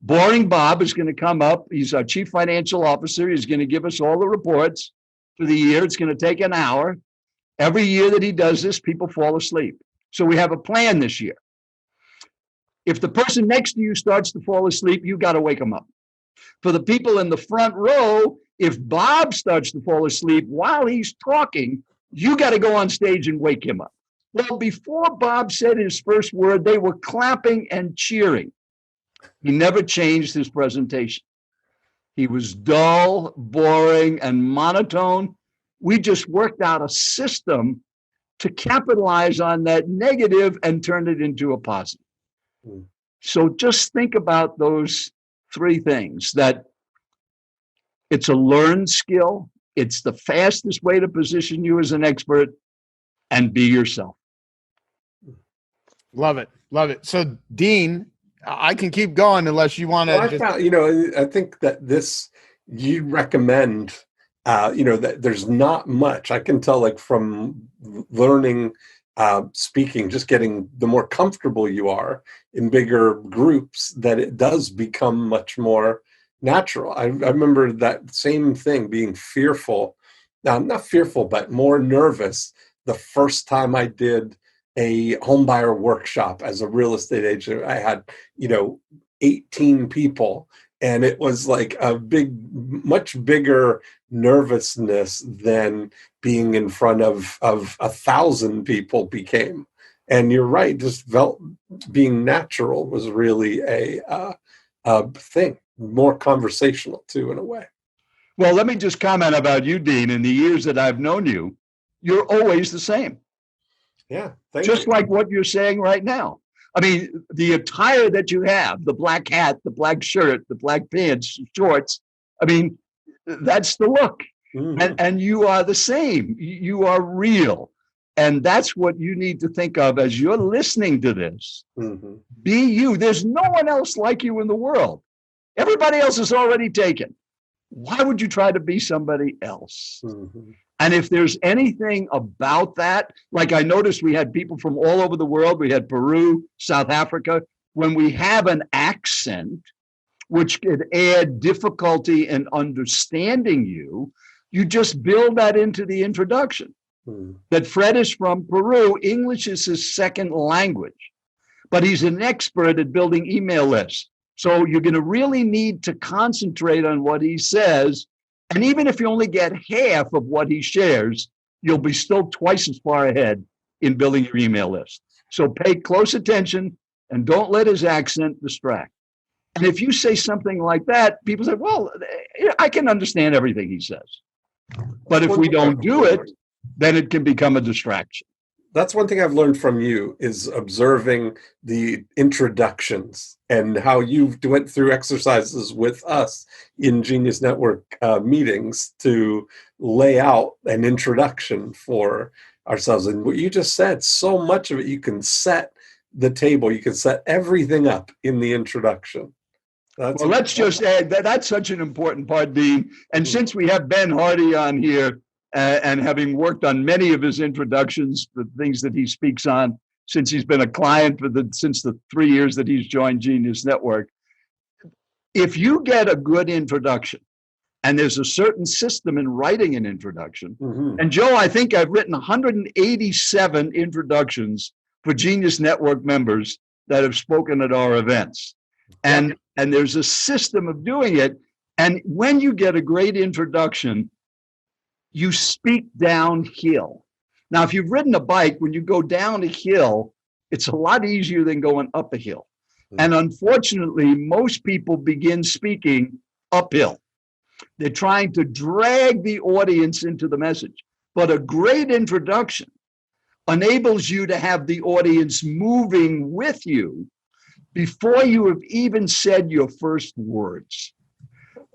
Boring Bob is going to come up. He's our chief financial officer. He's going to give us all the reports for the year. It's going to take an hour. Every year that he does this, people fall asleep. So we have a plan this year. If the person next to you starts to fall asleep, you got to wake them up. For the people in the front row, if Bob starts to fall asleep while he's talking, you got to go on stage and wake him up. Well, before Bob said his first word, they were clapping and cheering. He never changed his presentation. He was dull, boring, and monotone. We just worked out a system to capitalize on that negative and turn it into a positive. So just think about those three things, that it's a learned skill, it's the fastest way to position you as an expert, and be yourself. Love it. Love it. So Dean, I can keep going unless you want to. Well, I think that this, you recommend, that there's not much. I can tell, like, from learning speaking, just getting, the more comfortable you are in bigger groups, that it does become much more natural. I remember that same thing, being fearful, not fearful, but more nervous the first time I did a homebuyer workshop as a real estate agent. I had, 18 people, and it was like a much bigger nervousness than being in front of 1,000 people became. And you're right, just being natural was really a thing, more conversational too, in a way. Well, let me just comment about you, Dean. In the years that I've known you, you're always the same. Yeah, just like what you're saying right now. I mean, the attire that you have, the black hat, the black shirt, the black pants, shorts, I mean, that's the look. Mm-hmm. And you are the same. You are real. And that's what you need to think of as you're listening to this. Mm-hmm. Be you. There's no one else like you in the world. Everybody else is already taken. Why would you try to be somebody else? Mm-hmm. And if there's anything about that, like I noticed we had people from all over the world, we had Peru, South Africa, when we have an accent, which could add difficulty in understanding you, you just build that into the introduction. that Fred is from Peru. English is his second language, but he's an expert at building email lists. So you're going to really need to concentrate on what he says. And even if you only get half of what he shares, you'll be still twice as far ahead in building your email list. So pay close attention and don't let his accent distract. And if you say something like that, people say, well, I can understand everything he says. But if we don't do it, then it can become a distraction. That's one thing I've learned from you, is observing the introductions and how you went through exercises with us in Genius Network meetings to lay out an introduction for ourselves. And what you just said, so much of it, you can set the table, you can set everything up in the introduction. Well, let's just add that that's such an important part, Dean. And since we have Ben Hardy on here, and having worked on many of his introductions, the things that he speaks on, since he's been a client since the 3 years that he's joined Genius Network, if you get a good introduction, and there's a certain system in writing an introduction, and Joe, I think I've written 187 introductions for Genius Network members that have spoken at our events. And there's a system of doing it. And when you get a great introduction, you speak downhill. Now, if you've ridden a bike, when you go down a hill, it's a lot easier than going up a hill. And unfortunately, most people begin speaking uphill. They're trying to drag the audience into the message. But a great introduction enables you to have the audience moving with you before you have even said your first words.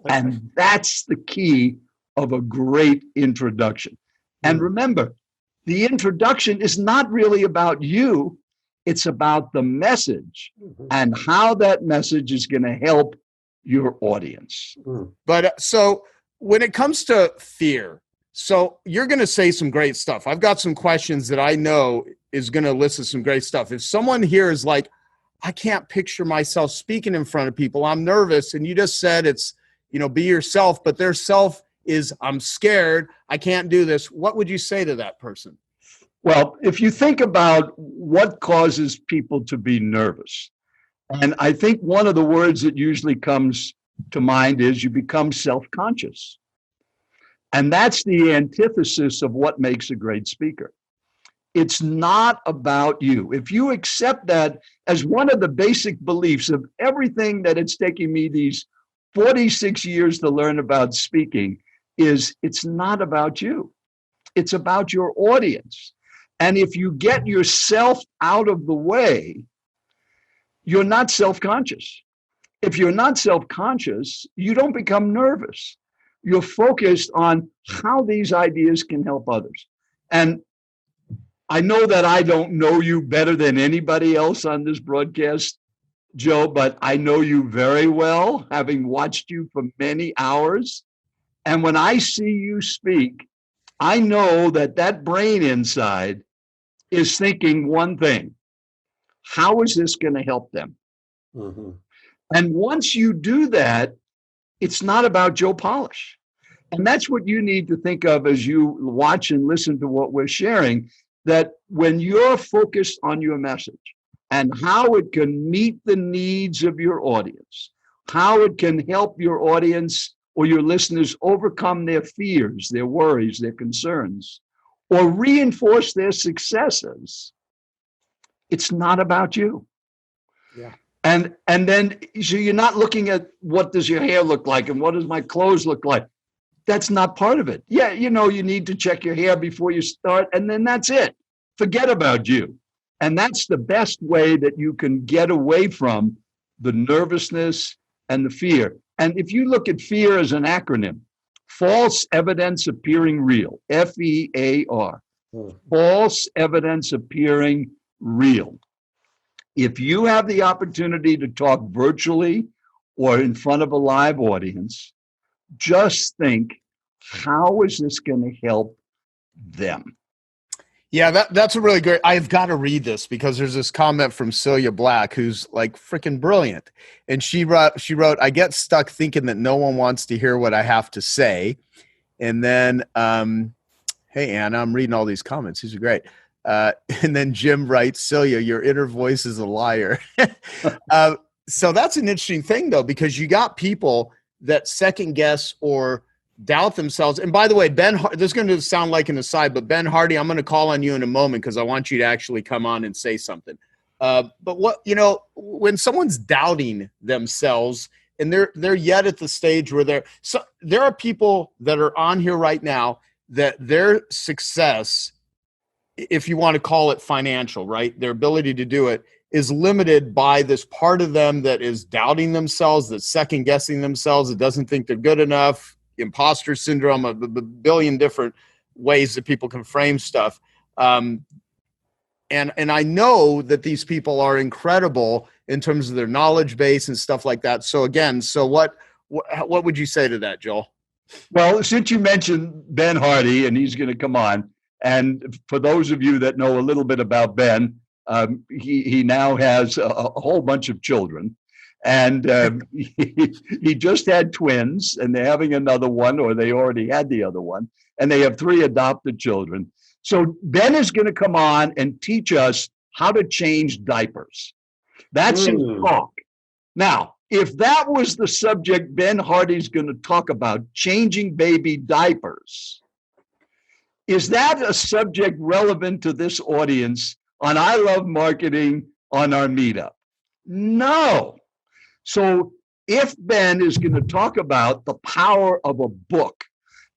And that's the key of a great introduction. And remember, the introduction is not really about you. It's about the message and how that message is going to help your audience. But so when it comes to fear, so you're going to say some great stuff. I've got some questions that I know is going to elicit some great stuff. If someone here is like, I can't picture myself speaking in front of people, I'm nervous, and you just said it's, be yourself, but their self is, I'm scared, I can't do this. What would you say to that person? Well, if you think about what causes people to be nervous, and I think one of the words that usually comes to mind is you become self-conscious. And that's the antithesis of what makes a great speaker. It's not about you. If you accept that as one of the basic beliefs of everything that it's taking me these 46 years to learn about speaking, is it's not about you. It's about your audience. And if you get yourself out of the way, you're not self-conscious. If you're not self-conscious, you don't become nervous. You're focused on how these ideas can help others. And I know that I don't know you better than anybody else on this broadcast, Joe, but I know you very well, having watched you for many hours. And when I see you speak, I know that that brain inside is thinking one thing: how is this going to help them? And once you do that, it's not about Joe Polish. And that's what you need to think of as you watch and listen to what we're sharing, that when you're focused on your message and how it can meet the needs of your audience, how it can help your audience or your listeners overcome their fears, their worries, their concerns, or reinforce their successes, it's not about you. Yeah. And then, so you're not looking at what does your hair look like and what does my clothes look like. That's not part of it. Yeah, you need to check your hair before you start, and then that's it. Forget about you. And that's the best way that you can get away from the nervousness and the fear. And if you look at fear as an acronym, false evidence appearing real, FEAR, false evidence appearing real. If you have the opportunity to talk virtually or in front of a live audience, just think, how is this going to help them? Yeah, that's a really great. I've got to read this because there's this comment from Celia Black, who's like freaking brilliant. And she wrote, I get stuck thinking that no one wants to hear what I have to say. And then Hey, Anna, I'm reading all these comments. These are great. And then Jim writes, Celia, your inner voice is a liar. So that's an interesting thing, though, because you got people that second guess or doubt themselves. And by the way, this is going to sound like an aside, but Ben Hardy, I'm going to call on you in a moment because I want you to actually come on and say something. But when someone's doubting themselves and they're yet at the stage where there are people that are on here right now that their success, if you want to call it financial, right, their ability to do it is limited by this part of them that is doubting themselves, that's second guessing themselves, that doesn't think they're good enough, imposter syndrome, a billion different ways that people can frame stuff. And I know that these people are incredible in terms of their knowledge base and stuff like that. So again, what would you say to that, Joel? Well, since you mentioned Ben Hardy, and he's going to come on, and for those of you that know a little bit about Ben, he now has a whole bunch of children, and he just had twins, and they're having another one, or they already had the other one, and they have 3 adopted children. So Ben is going to come on and teach us how to change diapers. That's his talk. Now, if that was the subject Ben Hardy's going to talk about, changing baby diapers, is that a subject relevant to this audience on I Love Marketing on our meetup? No. So if Ben is going to talk about the power of a book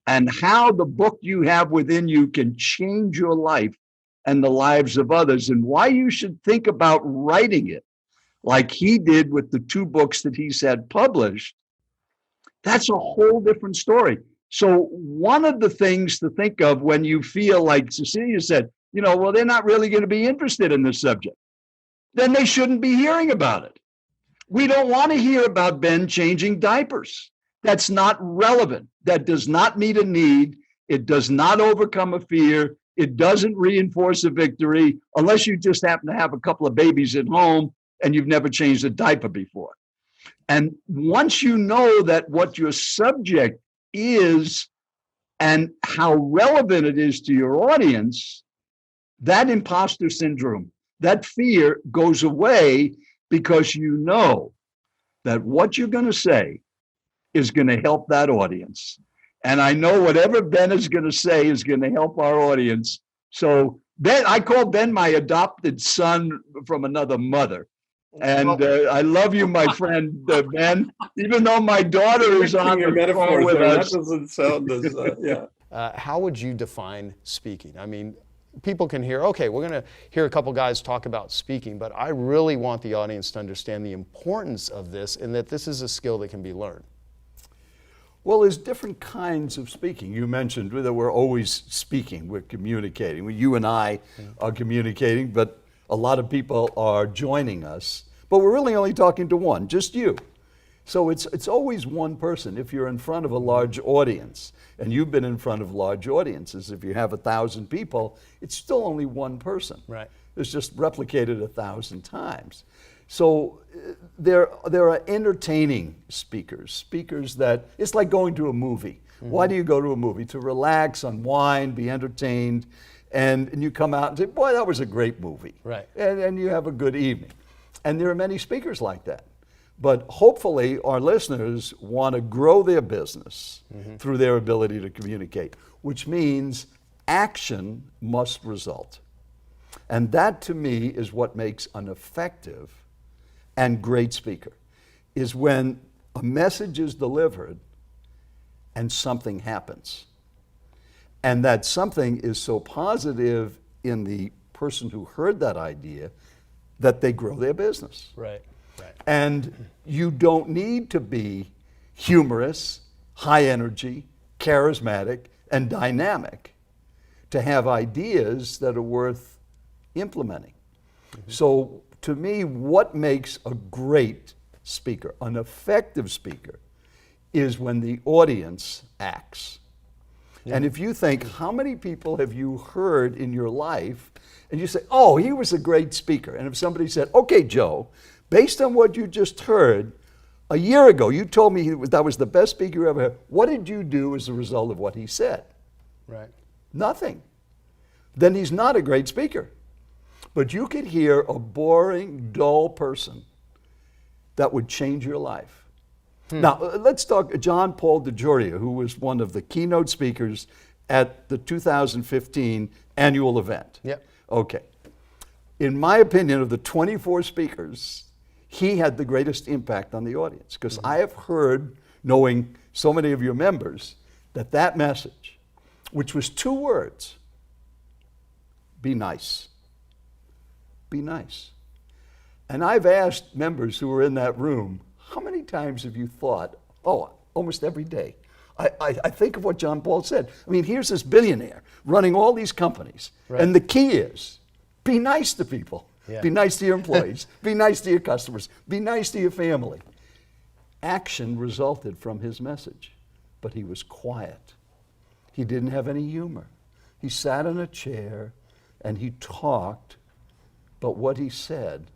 and how the book you have within you can change your life and the lives of others, and why you should think about writing it, like he did with the 2 books that he's had published, that's a whole different story. So one of the things to think of when you feel like Cecilia said, well, they're not really going to be interested in this subject, then they shouldn't be hearing about it. We don't want to hear about Ben changing diapers. That's not relevant. That does not meet a need. It does not overcome a fear. It doesn't reinforce a victory unless you just happen to have a couple of babies at home and you've never changed a diaper before. And once you know that what your subject is and how relevant it is to your audience, that imposter syndrome, that fear goes away, because you know that what you're going to say is going to help that audience. And I know whatever Ben is going to say is going to help our audience. So Ben, I call Ben my adopted son from another mother. And I love you, my friend, Ben, even though my daughter is on the call with us. That doesn't sound as, yeah. How would you define speaking? I mean, people can hear, okay, we're going to hear a couple guys talk about speaking, but I really want the audience to understand the importance of this and that this is a skill that can be learned. Well, there's different kinds of speaking. You mentioned that we're always speaking, we're communicating. You and I are communicating, but a lot of people are joining us, but we're really only talking to one, just you. So it's always one person. If you're in front of a large audience, and you've been in front of large audiences, if you have 1,000 people, it's still only one person. Right. It's just replicated 1,000 times. So there are entertaining speakers that, it's like going to a movie. Mm-hmm. Why do you go to a movie? To relax, unwind, be entertained, and you come out and say, boy, that was a great movie. Right. And you have a good evening. And there are many speakers like that. But hopefully our listeners want to grow their business through their ability to communicate, which means action must result. And that to me is what makes an effective and great speaker, is when a message is delivered and something happens. And that something is so positive in the person who heard that idea that they grow their business. Right. Right. And you don't need to be humorous, high energy, charismatic, and dynamic to have ideas that are worth implementing. Mm-hmm. So to me, what makes a great speaker, an effective speaker, is when the audience acts. Yeah. And if you think, how many people have you heard in your life, and you say, oh, he was a great speaker. And if somebody said, okay, Joe, based on what you just heard, a year ago, you told me that was the best speaker you ever heard. What did you do as a result of what he said? Right. Nothing. Then he's not a great speaker. But you could hear a boring, dull person that would change your life. Now, let's talk John Paul DeJoria, who was one of the keynote speakers at the 2015 annual event. Yep. Okay. In my opinion, of the 24 speakers, he had the greatest impact on the audience, because I have heard, knowing so many of your members, that message, which was 2 words, be nice. Be nice. And I've asked members who were in that room, how many times have you thought, oh, almost every day. I think of what John Paul said. I mean, here's this billionaire running all these companies. Right. And the key is, be nice to people. Yeah. Be nice to your employees. Be nice to your customers. Be nice to your family. Action resulted from his message, but he was quiet. He didn't have any humor. He sat in a chair and he talked, but what he said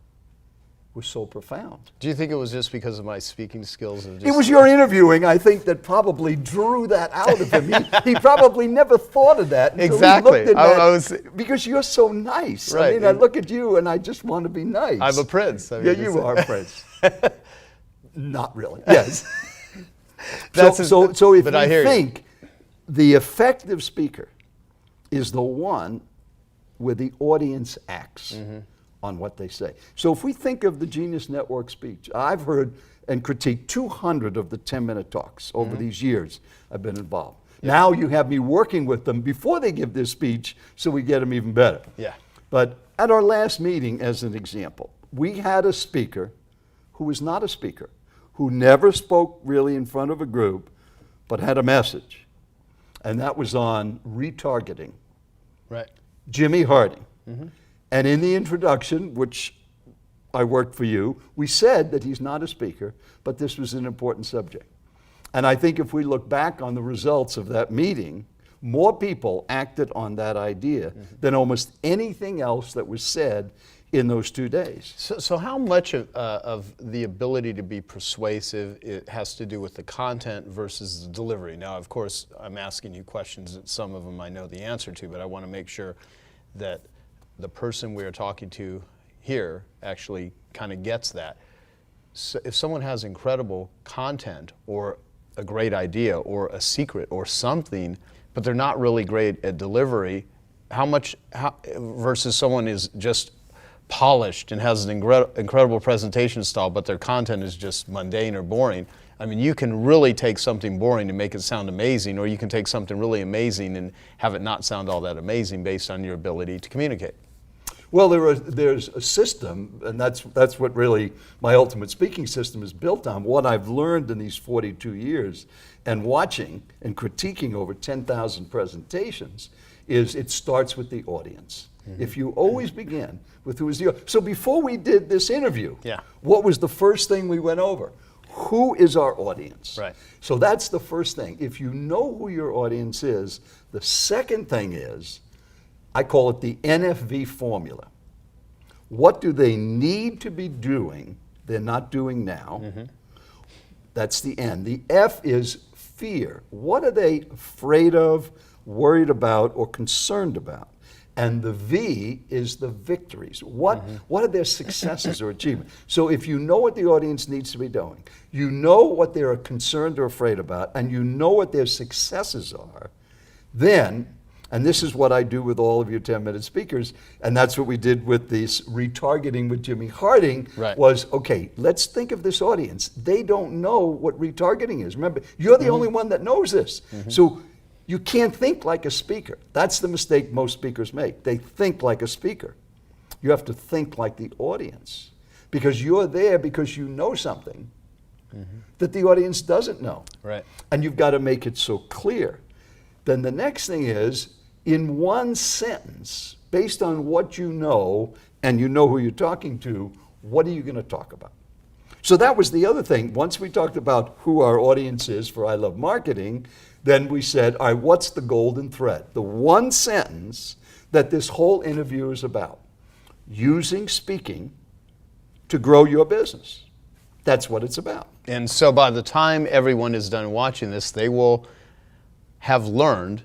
was so profound. Do you think it was just because of my speaking skills? It was your interviewing, I think, that probably drew that out of him. He probably never thought of that until exactly. he looked at that, because you're so nice. Right. I mean, I look at you and I just want to be nice. I'm a prince. I mean, yeah, you are a prince. Not really. Yes. So if you think the effective speaker is the one where the audience acts on what they say. So if we think of the Genius Network speech, I've heard and critiqued 200 of the 10-minute talks over these years I've been involved. Yeah. Now you have me working with them before they give their speech so we get them even better. Yeah. But at our last meeting, as an example, we had a speaker who was not a speaker, who never spoke really in front of a group, but had a message. And that was on retargeting. Right. Jimmy Harding. And in the introduction, which I worked for you, we said that he's not a speaker, but this was an important subject. And I think if we look back on the results of that meeting, more people acted on that idea than almost anything else that was said in those 2 days. So how much of the ability to be persuasive it has to do with the content versus the delivery? Now, of course, I'm asking you questions that some of them I know the answer to, but I want to make sure that the person we are talking to here actually kind of gets that. So if someone has incredible content or a great idea or a secret or something, but they're not really great at delivery, how versus someone is just polished and has an incredible presentation style, but their content is just mundane or boring. I mean, you can really take something boring and make it sound amazing, or you can take something really amazing and have it not sound all that amazing based on your ability to communicate. Well, there's a system, and that's what really my ultimate speaking system is built on. What I've learned in these 42 years and watching and critiquing over 10,000 presentations is it starts with the audience. If you always begin with who is the audience. So before we did this interview, what was the first thing we went over? Who is our audience? Right. So that's the first thing. If you know who your audience is, the second thing is, I call it the NFV formula. What do they need to be doing they're not doing now? That's the N. The F is fear. What are they afraid of, worried about, or concerned about? And the V is the victories. What are their successes or achievements? So if you know what the audience needs to be doing, you know what they're concerned or afraid about, and you know what their successes are, then, and this is what I do with all of your 10-minute speakers, and that's what we did with this retargeting with Jimmy Harding, was, okay, let's think of this audience. They don't know what retargeting is. Remember, you're the only one that knows this. So you can't think like a speaker. That's the mistake most speakers make. They think like a speaker. You have to think like the audience, because you're there because you know something that the audience doesn't know. Right. And you've got to make it so clear. Then the next thing is, in one sentence, based on what you know, and you know who you're talking to, what are you going to talk about? So that was the other thing. Once we talked about who our audience is for I Love Marketing, then we said, all right, what's the golden thread? The one sentence that this whole interview is about. Using speaking to grow your business. That's what it's about. And so by the time everyone is done watching this, they will have learned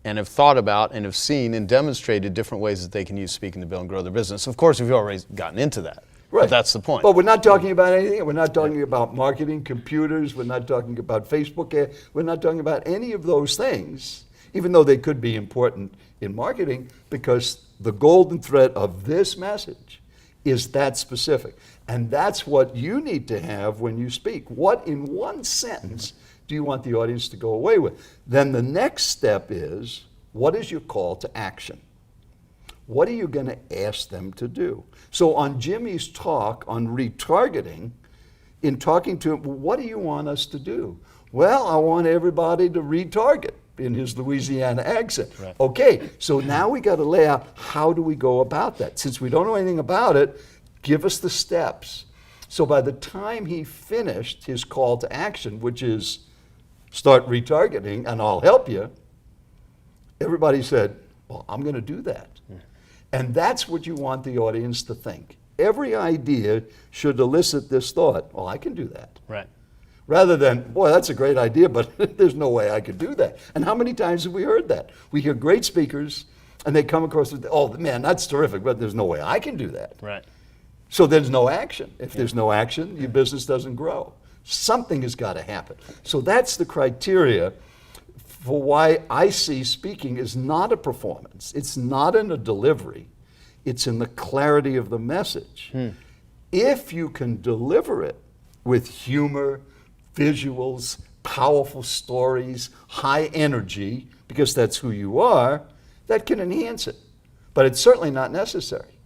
and have thought about and have seen and demonstrated different ways that they can use speaking to build and grow their business. Of course, we've already gotten into that. Right. But that's the point. But we're not talking about anything. We're not talking about marketing, computers. We're not talking about Facebook. We're not talking about any of those things, even though they could be important in marketing, because the golden thread of this message is that specific. And that's what you need to have when you speak. What in one sentence do you want the audience to go away with? Then the next step is, what is your call to action? What are you going to ask them to do? So on Jimmy's talk on retargeting, in talking to him, what do you want us to do? Well, I want everybody to retarget, in his Louisiana accent. Right. Okay, so now we got to lay out, how do we go about that? Since we don't know anything about it, give us the steps. So by the time he finished his call to action, which is start retargeting and I'll help you, everybody said, well, I'm going to do that. And that's what you want the audience to think. Every idea should elicit this thought, well, I can do that. Right. Rather than, boy, that's a great idea, but there's no way I could do that. And how many times have we heard that? We hear great speakers, and they come across with, oh, man, that's terrific, but there's no way I can do that. Right. So there's no action. If there's no action, your business doesn't grow. Something has got to happen. So that's the criteria for why I see speaking is not a performance. It's not in a delivery. It's in the clarity of the message. If you can deliver it with humor, visuals, powerful stories, high energy, because that's who you are, that can enhance it. But it's certainly not necessary.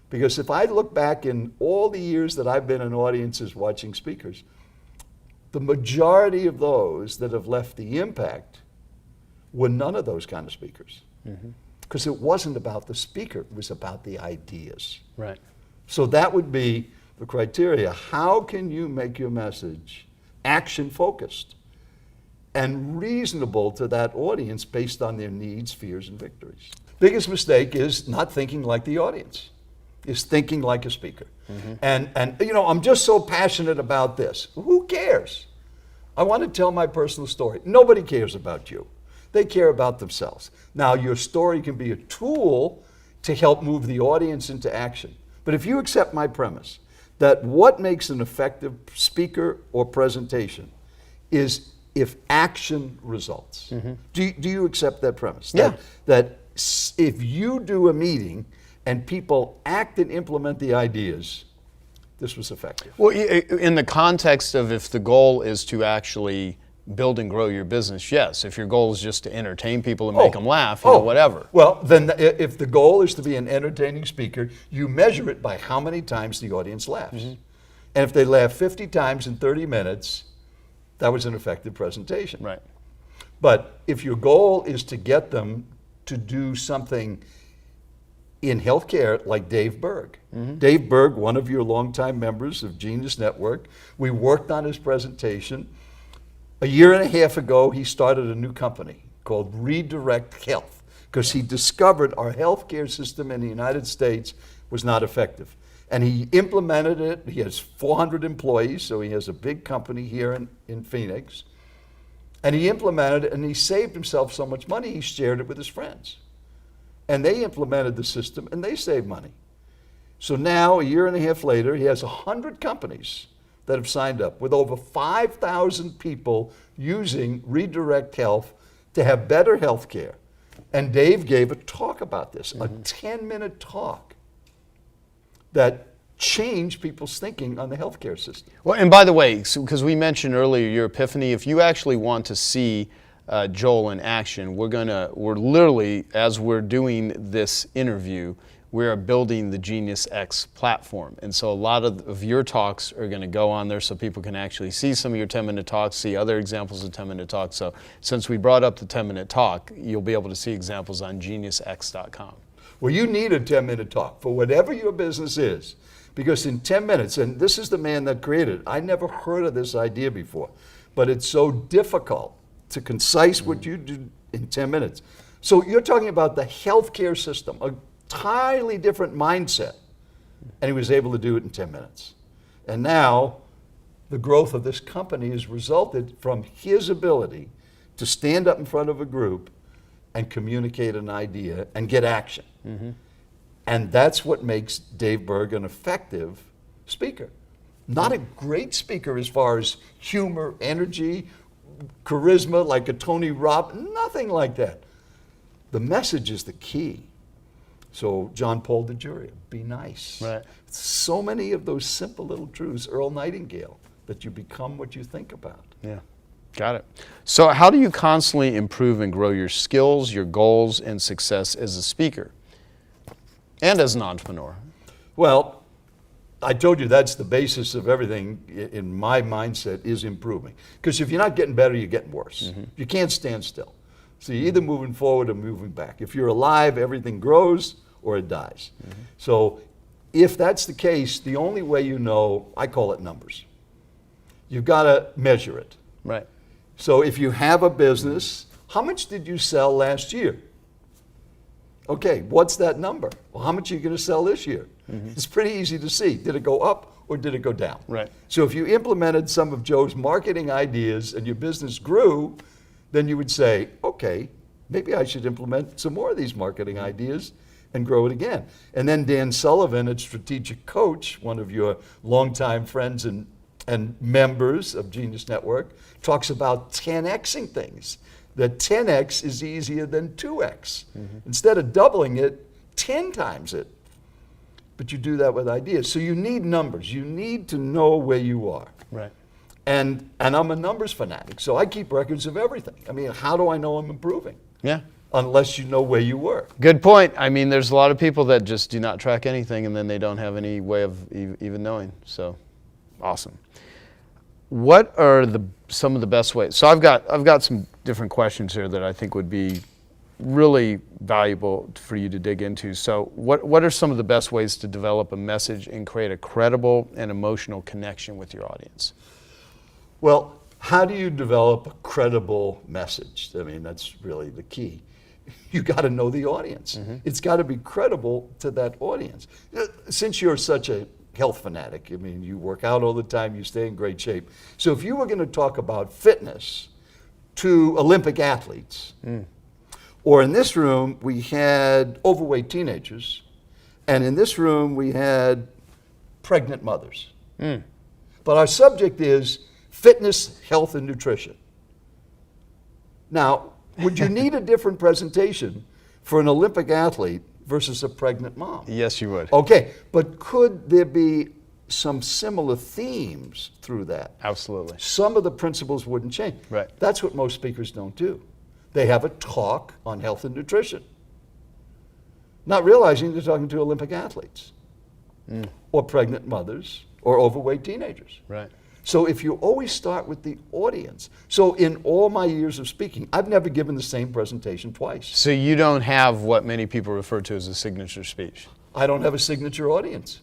Because if I look back in all the years that I've been in audiences watching speakers, the majority of those that have left the impact were none of those kind of speakers. Because it wasn't about the speaker, it was about the ideas. Right. So that would be the criteria. How can you make your message action focused and reasonable to that audience based on their needs, fears, and victories? Biggest mistake is not thinking like the audience, is thinking like a speaker. And you know, I'm just so passionate about this. Who cares? I want to tell my personal story. Nobody cares about you. They care about themselves. Now, your story can be a tool to help move the audience into action. But if you accept my premise that what makes an effective speaker or presentation is if action results. Do you accept that premise? Yeah. That if you do a meeting and people act and implement the ideas, this was effective. Well, in the context of if the goal is to actually build and grow your business, yes. If your goal is just to entertain people and make them laugh, you know, whatever. Well, then if the goal is to be an entertaining speaker, you measure it by how many times the audience laughs. And if they laugh 50 times in 30 minutes, that was an effective presentation. Right. But if your goal is to get them to do something in healthcare, like Dave Berg. Dave Berg, one of your longtime members of Genius Network, we worked on his presentation. A year and a half ago, he started a new company called Redirect Health because he discovered our healthcare system in the United States was not effective. And he implemented it. He has 400 employees, so he has a big company here in Phoenix. And he implemented it, and he saved himself so much money, he shared it with his friends. And they implemented the system, and they saved money. So now, a year and a half later, he has 100 companies that have signed up with over 5,000 people using Redirect Health to have better health care. And Dave gave a talk about this, a 10-minute talk that changed people's thinking on the healthcare system. Well, and by the way, because we mentioned earlier your epiphany, if you actually want to see Joel in action, we're literally, as we're doing this interview, we're building the Genius X platform. And so a lot of your talks are going to go on there so people can actually see some of your 10-minute talks, see other examples of 10-minute talks. So since we brought up the 10-minute talk, you'll be able to see examples on geniusx.com. Well, you need a 10-minute talk for whatever your business is, because in 10 minutes, and this is the man that created it, I never heard of this idea before, but it's so difficult to concise what you do in 10 minutes. So you're talking about the healthcare system, a entirely different mindset, and he was able to do it in 10 minutes. And now the growth of this company has resulted from his ability to stand up in front of a group and communicate an idea and get action. And that's what makes Dave Berg an effective speaker. Not a great speaker as far as humor, energy, charisma, like a Tony Robbins, nothing like that. The message is the key. So John Paul DeJuria, be nice. Right. So many of those simple little truths, Earl Nightingale, that you become what you think about. Yeah, got it. So how do you constantly improve and grow your skills, your goals, and success as a speaker and as an entrepreneur? Well, I told you that's the basis of everything in my mindset is improving. Because if you're not getting better, you're getting worse. You can't stand still. So you're either moving forward or moving back. If you're alive, everything grows or it dies. So if that's the case, the only way you know, I call it numbers. You've got to measure it. Right. So if you have a business, how much did you sell last year? Okay, what's that number? Well, how much are you going to sell this year? It's pretty easy to see. Did it go up or did it go down? Right. So if you implemented some of Joe's marketing ideas and your business grew, then you would say, okay, maybe I should implement some more of these marketing ideas and grow it again. And then Dan Sullivan at Strategic Coach, one of your longtime friends and members of Genius Network, talks about 10xing things. That 10x is easier than 2x. Instead of doubling it, 10 times it. But you do that with ideas. So you need numbers. You need to know where you are. Right. And I'm a numbers fanatic, so I keep records of everything. I mean, how do I know I'm improving? Yeah. Unless you know where you were. Good point. I mean, there's a lot of people that just do not track anything and then they don't have any way of even knowing. So, awesome. What are some of the best ways? So I've got some different questions here that I think would be really valuable for you to dig into. So what are some of the best ways to develop a message and create a credible and emotional connection with your audience? Well, how do you develop a credible message? I mean, that's really the key. You got to know the audience. It's got to be credible to that audience. Since you're such a health fanatic, I mean, you work out all the time, you stay in great shape. So if you were going to talk about fitness to Olympic athletes, or in this room we had overweight teenagers, and in this room we had pregnant mothers. But our subject is fitness, health, and nutrition. Now, would you need a different presentation for an Olympic athlete versus a pregnant mom? Yes, you would. Okay, but could there be some similar themes through that? Absolutely. Some of the principles wouldn't change. Right. That's what most speakers don't do. They have a talk on health and nutrition, not realizing they're talking to Olympic athletes or pregnant mothers or overweight teenagers. Right. So if you always start with the audience. So in all my years of speaking, I've never given the same presentation twice. So you don't have what many people refer to as a signature speech. I don't have a signature audience.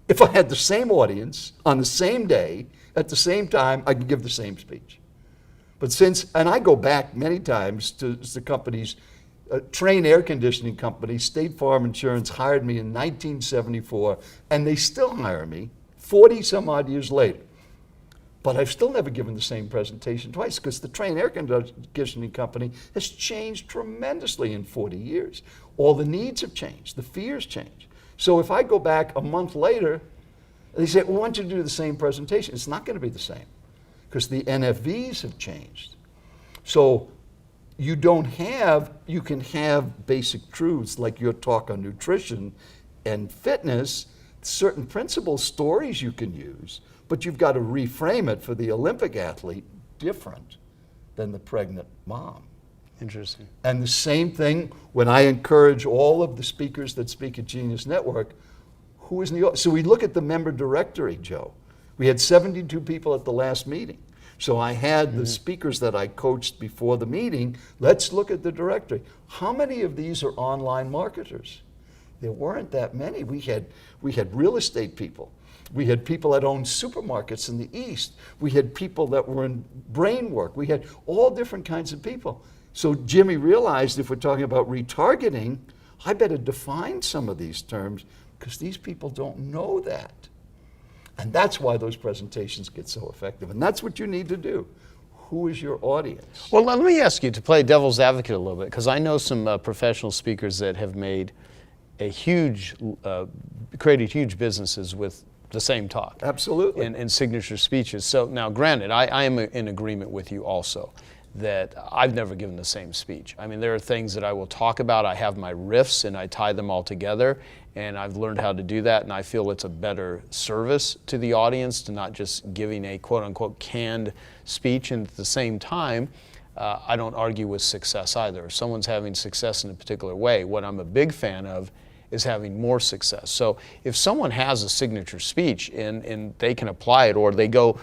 If I had the same audience on the same day, at the same time, I could give the same speech. But and I go back many times to the companies, Train Air Conditioning Company, State Farm Insurance hired me in 1974, and they still hire me 40 some odd years later. But I've still never given the same presentation twice because the Train Air Conditioning Company has changed tremendously in 40 years. All the needs have changed, the fears change. So if I go back a month later, they say, well, why don't you do the same presentation? It's not going to be the same because the NFVs have changed. So you can have basic truths like your talk on nutrition and fitness, certain principle stories you can use, but you've got to reframe it for the Olympic athlete different than the pregnant mom. Interesting. And the same thing when I encourage all of the speakers that speak at Genius Network, who is in the audience? So we look at the member directory, Joe. We had 72 people at the last meeting. So I had the speakers that I coached before the meeting, let's look at the directory. How many of these are online marketers? There weren't that many. We had real estate people. We had people that owned supermarkets in the East. We had people that were in brain work. We had all different kinds of people. So Jimmy realized if we're talking about retargeting, I better define some of these terms because these people don't know that. And that's why those presentations get so effective. And that's what you need to do. who is your audience? Well, let me ask you to play devil's advocate a little bit, because I know some professional speakers that have made a huge, created huge businesses with the same talk. Absolutely. And signature speeches. So now, granted, I am in agreement with you also that I've never given the same speech. I mean, there are things that I will talk about. I have my riffs and I tie them all together, and I've learned how to do that, and I feel it's a better service to the audience to not just giving a quote-unquote canned speech. And at the same time, I don't argue with success either. If someone's having success in a particular way, what I'm a big fan of is having more success. So if someone has a signature speech and they can apply it, or they go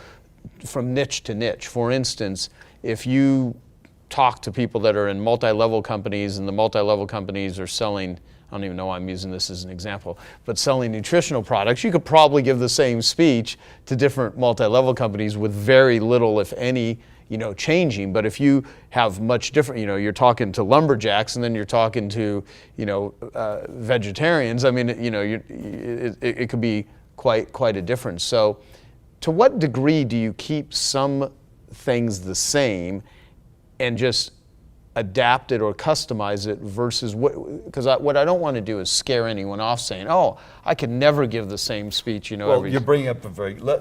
from niche to niche. For instance, if you talk to people that are in multi-level companies, and the multi-level companies are selling, I don't even know why I'm using this as an example, but selling nutritional products, you could probably give the same speech to different multi-level companies with very little, if any, changing. But if you have much different, you're talking to lumberjacks and then you're talking to, vegetarians, I mean, it could be quite a difference. So to what degree do you keep some things the same and just adapt it or customize it versus because what I don't want to do is scare anyone off saying, oh, I can never give the same speech, Well, you're bringing up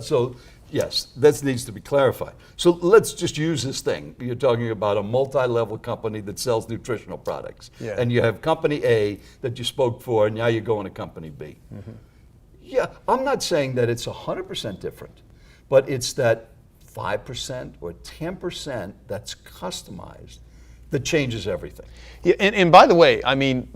so yes, that needs to be clarified. So let's just use this thing. You're talking about a multi-level company that sells nutritional products. Yeah. And you have company A that you spoke for, and now you're going to company B. Mm-hmm. Yeah, I'm not saying that it's 100% different, but it's that 5% or 10% that's customized that changes everything. Yeah, and by the way, I mean,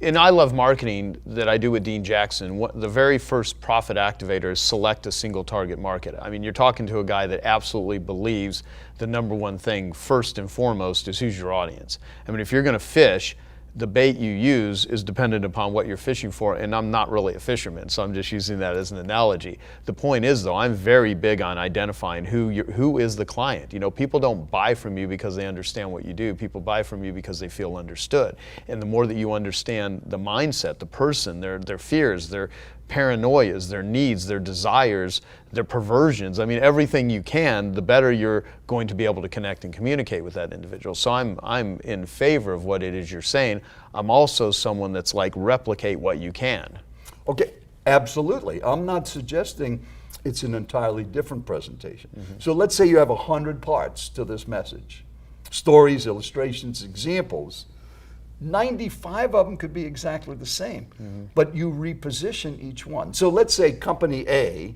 in I Love Marketing that I do with Dean Jackson, the very first profit activator is select a single target market. I mean, you're talking to a guy that absolutely believes the number one thing, first and foremost, is who's your audience. I mean, if you're going to fish, the bait you use is dependent upon what you're fishing for, and I'm not really a fisherman, so I'm just using that as an analogy. The point is, though, I'm very big on identifying who is the client. People don't buy from you because they understand what you do. People buy from you because they feel understood. And the more that you understand the mindset, the person, their fears, their paranoias, their needs, their desires, their perversions, I mean, everything you can, the better you're going to be able to connect and communicate with that individual. So I'm in favor of what it is you're saying. I'm also someone that's like, replicate what you can. Okay, absolutely. I'm not suggesting it's an entirely different presentation. Mm-hmm. So let's say you have 100 parts to this message. Stories, illustrations, examples. 95 of them could be exactly the same, but you reposition each one. So let's say company A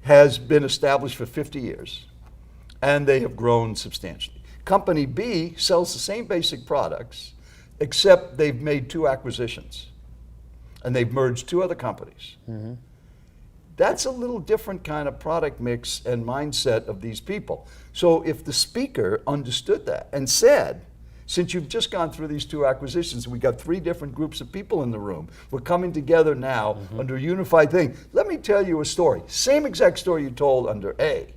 has been established for 50 years and they have grown substantially. Company B sells the same basic products, except they've made 2 acquisitions and they've merged 2 other companies. Mm-hmm. That's a little different kind of product mix and mindset of these people. So if the speaker understood that and said, since you've just gone through these 2 acquisitions, we got 3 different groups of people in the room. We're coming together now under a unified thing. Let me tell you a story. Same exact story you told under A,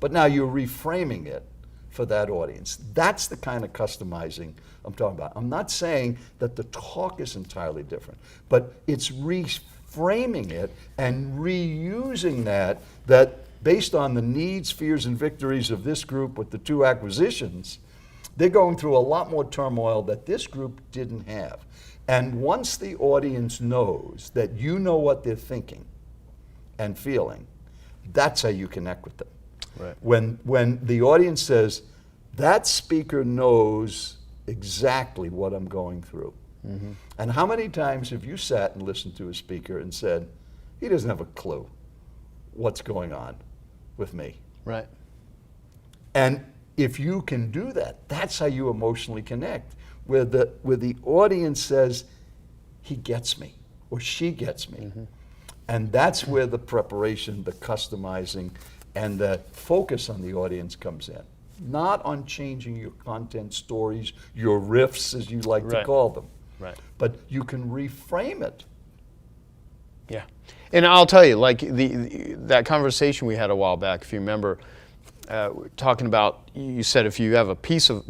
but now you're reframing it for that audience. That's the kind of customizing I'm talking about. I'm not saying that the talk is entirely different, but it's reframing it and reusing that based on the needs, fears, and victories of this group with the 2 acquisitions. They're going through a lot more turmoil that this group didn't have. And once the audience knows that you know what they're thinking and feeling, that's how you connect with them. Right. When the audience says, that speaker knows exactly what I'm going through. Mm-hmm. And how many times have you sat and listened to a speaker and said, he doesn't have a clue what's going on with me? Right. And if you can do that, that's how you emotionally connect, where the audience says, he gets me, or she gets me. Mm-hmm. And that's where the preparation, the customizing, and the focus on the audience comes in. Not on changing your content stories, your riffs, as you like to call them. Right. But you can reframe it. Yeah. And I'll tell you, like that conversation we had a while back, if you remember, talking about, you said if you have a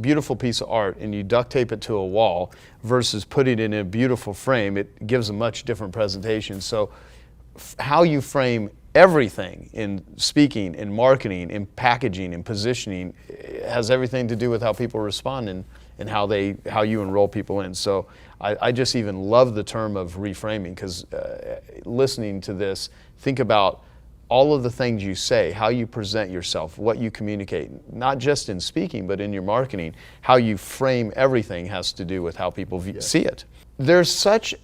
beautiful piece of art and you duct tape it to a wall versus putting it in a beautiful frame, it gives a much different presentation. So how you frame everything in speaking, in marketing, in packaging, in positioning has everything to do with how people respond and how you enroll people in. So I just even love the term of reframing, because listening to this, think about all of the things you say, how you present yourself, what you communicate, not just in speaking, but in your marketing, how you frame everything has to do with how people see it. There's such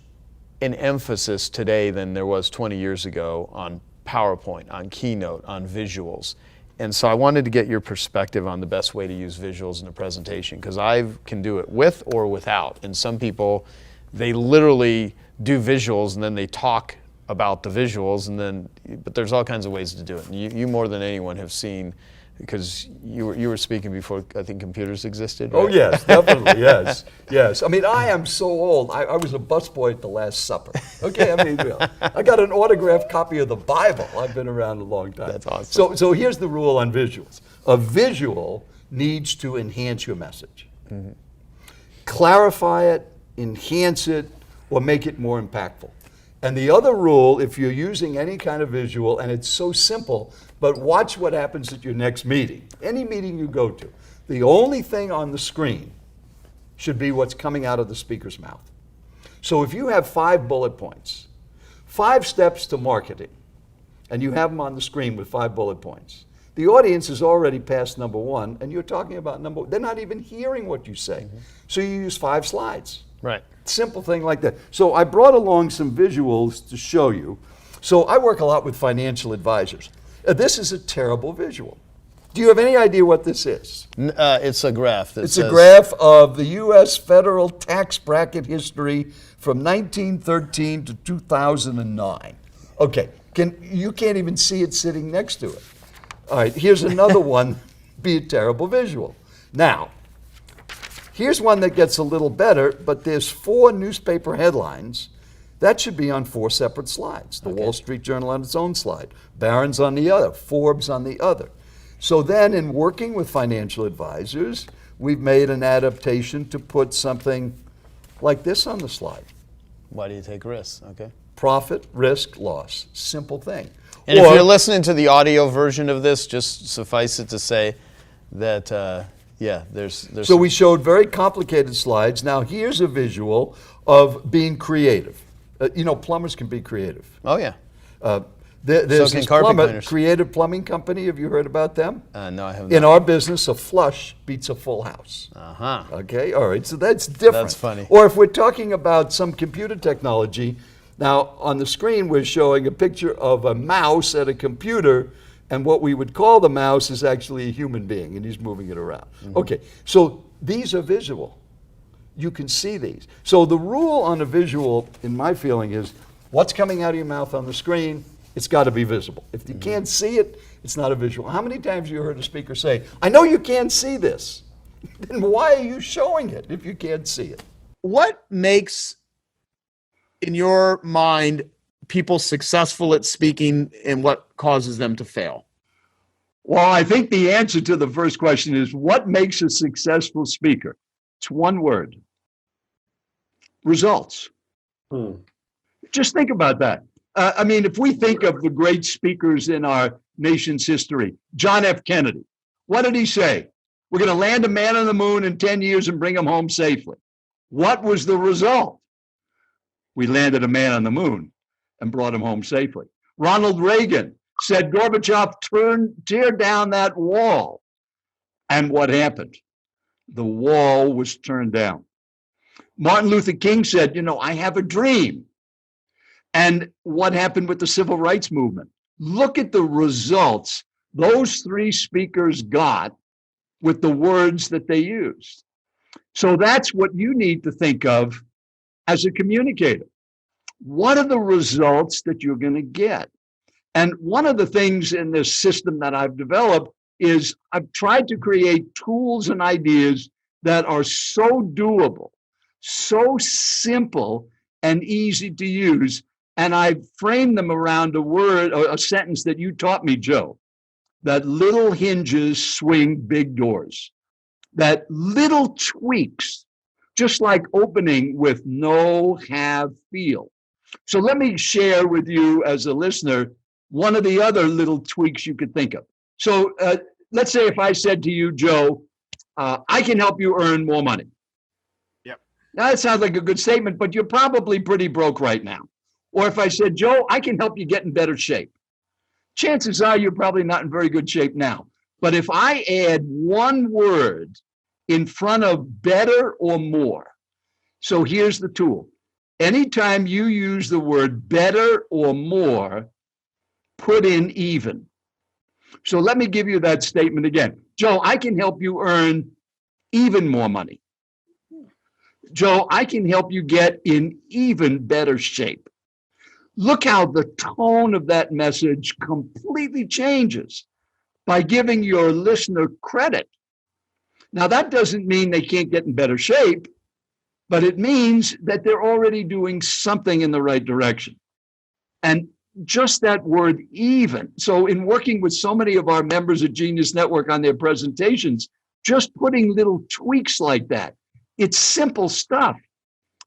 an emphasis today than there was 20 years ago on PowerPoint, on Keynote, on visuals. And so I wanted to get your perspective on the best way to use visuals in a presentation, because I can do it with or without. And some people, they literally do visuals and then they talk about the visuals, and then, but there's all kinds of ways to do it. And you more than anyone have seen, because you were speaking before I think computers existed, right? Oh yes, definitely, yes, yes. I mean, I am so old. I was a busboy at the Last Supper. Okay, I mean, I got an autographed copy of the Bible. I've been around a long time. That's awesome. So here's the rule on visuals. A visual needs to enhance your message. Mm-hmm. Clarify it, enhance it, or make it more impactful. And the other rule, if you're using any kind of visual, and it's so simple, but watch what happens at your next meeting, any meeting you go to, the only thing on the screen should be what's coming out of the speaker's mouth. So if you have 5 bullet points, 5 steps to marketing, and you have them on the screen with 5 bullet points, the audience is already past number 1, and you're talking about they're not even hearing what you say. Mm-hmm. So you use 5 slides. Right. Simple thing like that. So I brought along some visuals to show you. So I work a lot with financial advisors. This is a terrible visual. Do you have any idea what this is? It's a graph. It's a graph of the U.S. federal tax bracket history from 1913 to 2009. Okay, you can't even see it sitting next to it. All right, here's another one, be a terrible visual. Now, here's one that gets a little better, but there's 4 newspaper headlines. That should be on 4 separate slides. The Wall Street Journal on its own slide, Barron's on the other, Forbes on the other. So then in working with financial advisors, we've made an adaptation to put something like this on the slide. Why do you take risks? Okay. Profit, risk, loss. Simple thing. And if you're listening to the audio version of this, just suffice it to say that, there's. So we showed very complicated slides. Now here's a visual of being creative. Plumbers can be creative. Oh yeah. There's this creative plumbing company. Have you heard about them? No, I haven't. In our business, a flush beats a full house. Uh-huh. Okay, all right, so that's different. That's funny. Or if we're talking about some computer technology, now on the screen we're showing a picture of a mouse at a computer, and what we would call the mouse is actually a human being, and he's moving it around. Mm-hmm. Okay, so these are visual. You can see these. So the rule on a visual, in my feeling, is what's coming out of your mouth on the screen, it's got to be visible. If you can't see it, it's not a visual. How many times have you heard a speaker say, I know you can't see this. Then why are you showing it if you can't see it? What makes, in your mind, people successful at speaking, and what causes them to fail? Well, I think the answer to the first question is, what makes a successful speaker? It's one word. Results. Just think about that. If we think of the great speakers in our nation's history, John F. Kennedy, what did he say? We're going to land a man on the moon in 10 years and bring him home safely. What was the result? We landed a man on the moon and brought him home safely. Ronald Reagan said, Gorbachev, tear down that wall. And what happened? The wall was turned down. Martin Luther King said, I have a dream. And what happened with the civil rights movement? Look at the results those 3 speakers got with the words that they used. So that's what you need to think of as a communicator. What are the results that you're going to get? And one of the things in this system that I've developed is I've tried to create tools and ideas that are so doable, so simple and easy to use. And I framed them around a word or a sentence that you taught me, Joe, that little hinges swing big doors, that little tweaks, just like opening with know, have, feel. So let me share with you as a listener one of the other little tweaks you could think of. So let's say if I said to you, Joe, I can help you earn more money. Yep. Now that sounds like a good statement, but you're probably pretty broke right now. Or if I said, Joe, I can help you get in better shape. Chances are you're probably not in very good shape now. But if I add one word in front of better or more, so here's the tool. Anytime you use the word better or more, put in even. So let me give you that statement again. Joe, I can help you earn even more money. Joe, I can help you get in even better shape. Look how the tone of that message completely changes by giving your listener credit. Now, that doesn't mean they can't get in better shape, but it means that they're already doing something in the right direction. And just that word even. So in working with so many of our members at Genius Network on their presentations, just putting little tweaks like that. It's simple stuff,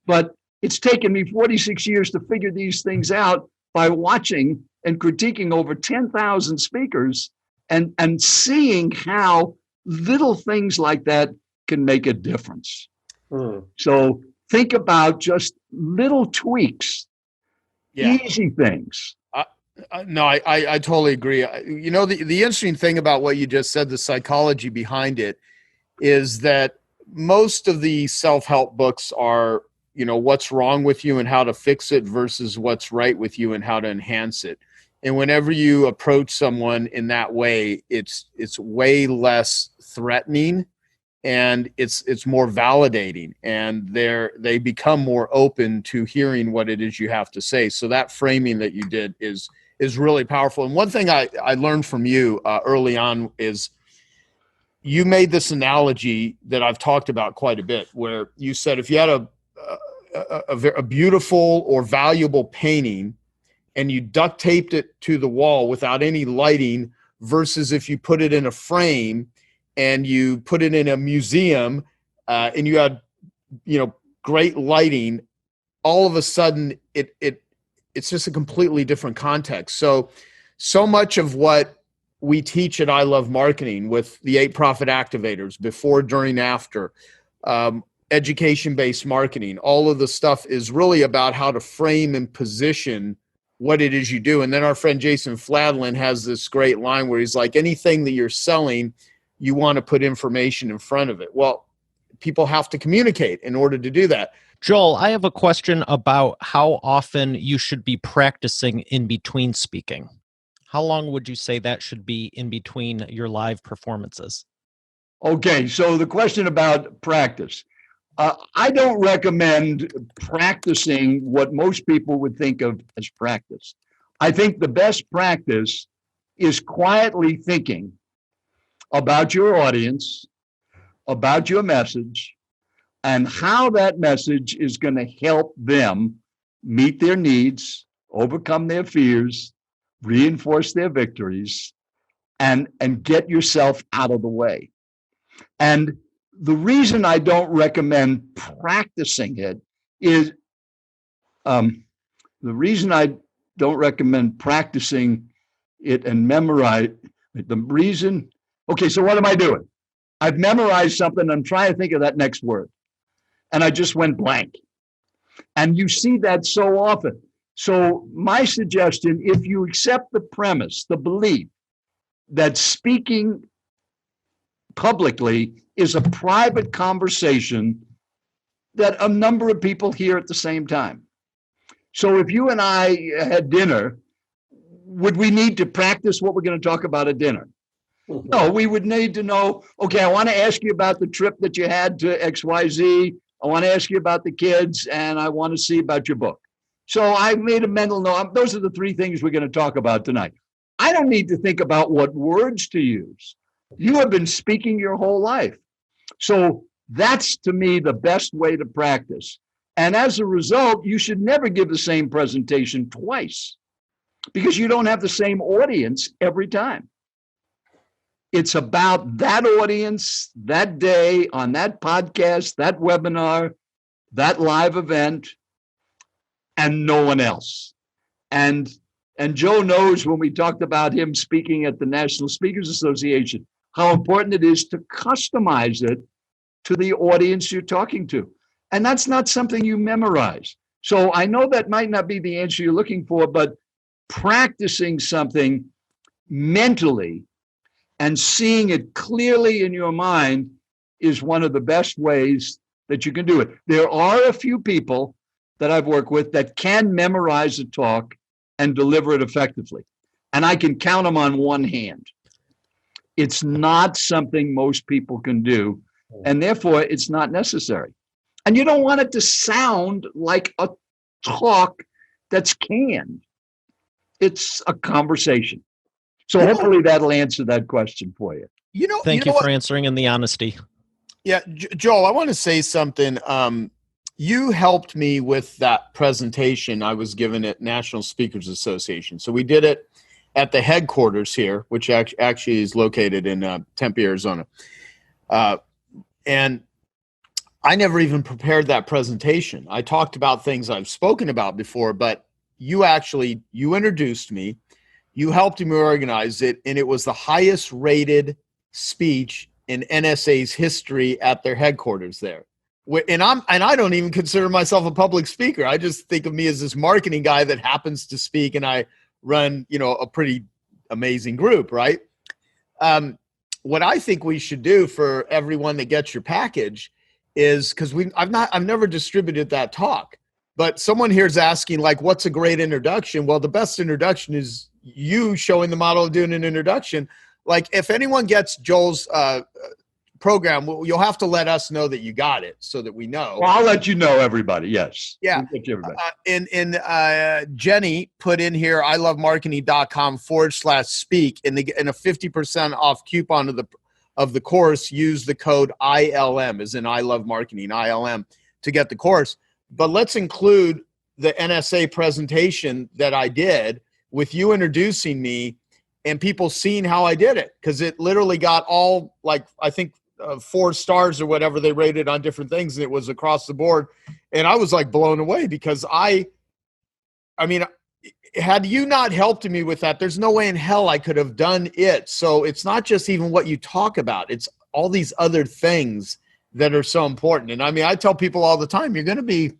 but it's taken me 46 years to figure these things out by watching and critiquing over 10,000 speakers and seeing how little things like that can make a difference. So think about just little tweaks, easy things. No, I totally agree. You know, the interesting thing about what you just said, the psychology behind it, is that most of the self-help books are, you know, what's wrong with you and how to fix it versus what's right with you and how to enhance it. And whenever you approach someone in that way, it's way less threatening and it's more validating, and they become more open to hearing what it is you have to say. So that framing that you did is really powerful. And one thing I learned from you early on is you made this analogy that I've talked about quite a bit, where you said if you had a beautiful or valuable painting and you duct taped it to the wall without any lighting versus if you put it in a frame and you put it in a museum and you had, you know, great lighting, all of a sudden it's just a completely different context. So much of what we teach at I Love Marketing with the 8 profit activators, before, during, after, education-based marketing, all of the stuff is really about how to frame and position what it is you do. And then our friend Jason Fladlin has this great line where he's like, anything that you're selling, you want to put information in front of it. Well, people have to communicate in order to do that. Joel, I have a question about how often you should be practicing in between speaking. How long would you say that should be in between your live performances? Okay, so the question about practice. I don't recommend practicing what most people would think of as practice. I think the best practice is quietly thinking about your audience, about your message, and how that message is going to help them meet their needs, overcome their fears, reinforce their victories, and get yourself out of the way. And the reason I don't recommend practicing it is the reason I don't recommend practicing it and memorize the reason. Okay, so what am I doing? I've memorized something. I'm trying to think of that next word, and I just went blank. And you see that so often. So my suggestion, if you accept the premise, the belief that speaking publicly is a private conversation that a number of people hear at the same time. So if you and I had dinner, would we need to practice what we're going to talk about at dinner? No, we would need to know, okay, I want to ask you about the trip that you had to XYZ. I want to ask you about the kids, and I want to see about your book. So I made a mental note. Those are the 3 things we're going to talk about tonight. I don't need to think about what words to use. You have been speaking your whole life. So that's, to me, the best way to practice. And as a result, you should never give the same presentation twice because you don't have the same audience every time. It's about that audience, that day, on that podcast, that webinar, that live event, and no one else. And And Joe knows when we talked about him speaking at the National Speakers Association, how important it is to customize it to the audience you're talking to. And that's not something you memorize. So I know that might not be the answer you're looking for, but practicing something mentally and seeing it clearly in your mind is one of the best ways that you can do it. There are a few people that I've worked with that can memorize a talk and deliver it effectively. And I can count them on one hand. It's not something most people can do, and therefore it's not necessary. And you don't want it to sound like a talk that's canned. It's a conversation. So hopefully that'll answer that question for you. Thank you for answering in the honesty. Yeah, Joel, I want to say something. You helped me with that presentation I was given at National Speakers Association. So we did it at the headquarters here, which actually is located in Tempe, Arizona. And I never even prepared that presentation. I talked about things I've spoken about before, but you introduced me, you helped me organize it, and it was the highest rated speech in NSA's history at their headquarters there. And I don't even consider myself a public speaker. I just think of me as this marketing guy that happens to speak, and I run, a pretty amazing group, right? What I think we should do for everyone that gets your package is, because I've never distributed that talk, but someone here is asking, like, what's a great introduction? Well, the best introduction is you showing the model of doing an introduction. Like, if anyone gets Joel's program, you'll have to let us know that you got it so that we know. Well, I'll let you know, everybody. Yes. Yeah. We'll get you everybody. Jenny put in here, ilovemarketing.com/speak, and a 50% off coupon of the course. Use the code ILM, as in I Love Marketing, ILM, to get the course. But let's include the NSA presentation that I did with you introducing me and people seeing how I did it, because it literally got all, like, I think 4 stars or whatever they rated on different things, and it was across the board. And I was like blown away, because I mean, had you not helped me with that, there's no way in hell I could have done it. So it's not just even what you talk about, it's all these other things that are so important. And I mean, I tell people all the time, you're going to be,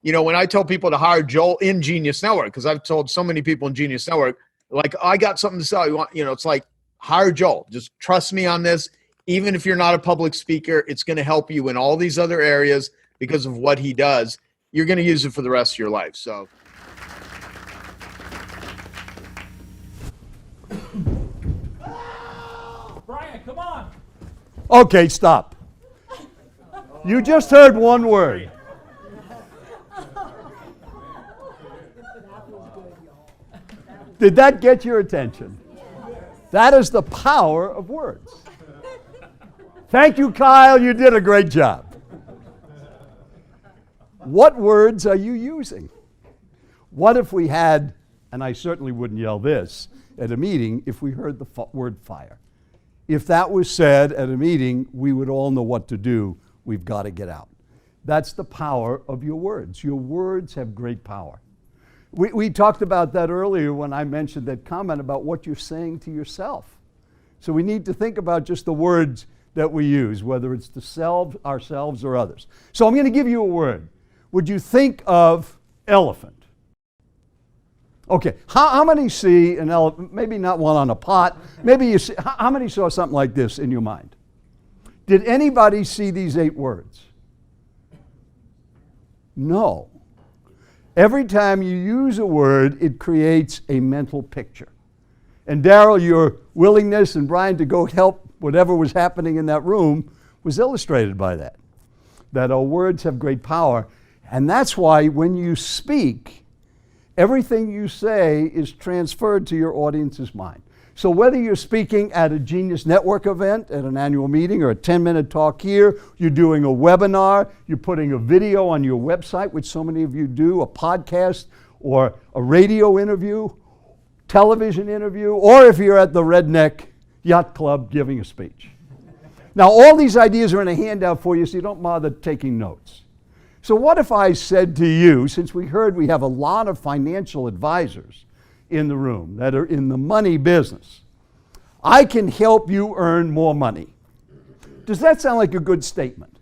when I tell people to hire Joel in Genius Network, because I've told so many people in Genius Network, like, I got something to sell. You want, it's like, hire Joel. Just trust me on this. Even if you're not a public speaker, it's going to help you in all these other areas because of what he does. You're going to use it for the rest of your life. So. Brian, come on. Okay, stop. You just heard one word. Did that get your attention? That is the power of words. Thank you, Kyle. You did a great job. What words are you using? What if we had, and I certainly wouldn't yell this at a meeting, if we heard the word fire? If that was said at a meeting, we would all know what to do. We've got to get out. That's the power of your words. Your words have great power. We talked about that earlier when I mentioned that comment about what you're saying to yourself. So we need to think about just the words that we use, whether it's to ourselves or others. So I'm going to give you a word. Would you think of elephant? Okay, how many see an elephant? Maybe not one on a pot. Maybe you see, how many saw something like this in your mind? Did anybody see these 8 words? No. Every time you use a word, it creates a mental picture. And Daryl, your willingness, and Brian, to go help whatever was happening in that room was illustrated by that. That our words have great power. And that's why when you speak, everything you say is transferred to your audience's mind. So whether you're speaking at a Genius Network event, at an annual meeting, or a 10-minute talk here, you're doing a webinar, you're putting a video on your website, which so many of you do, a podcast, or a radio interview, television interview, or if you're at the Redneck Yacht Club giving a speech. Now, all these ideas are in a handout for you, so you don't bother taking notes. So what if I said to you, since we heard we have a lot of financial advisors in the room that are in the money business. I can help you earn more money. Does that sound like a good statement?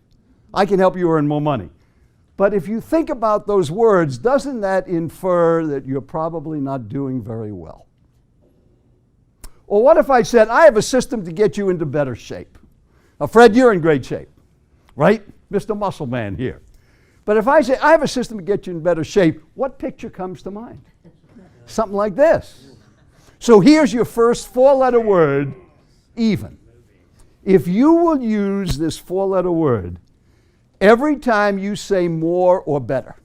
I can help you earn more money. But if you think about those words, doesn't that infer that you're probably not doing very well? Or what if I said, I have a system to get you into better shape? Now, Fred, you're in great shape, right? Mr. Muscle Man here. But if I say, I have a system to get you in better shape, what picture comes to mind? Something like this. So here's your first four-letter word, even. If you will use this four-letter word every time you say more or better.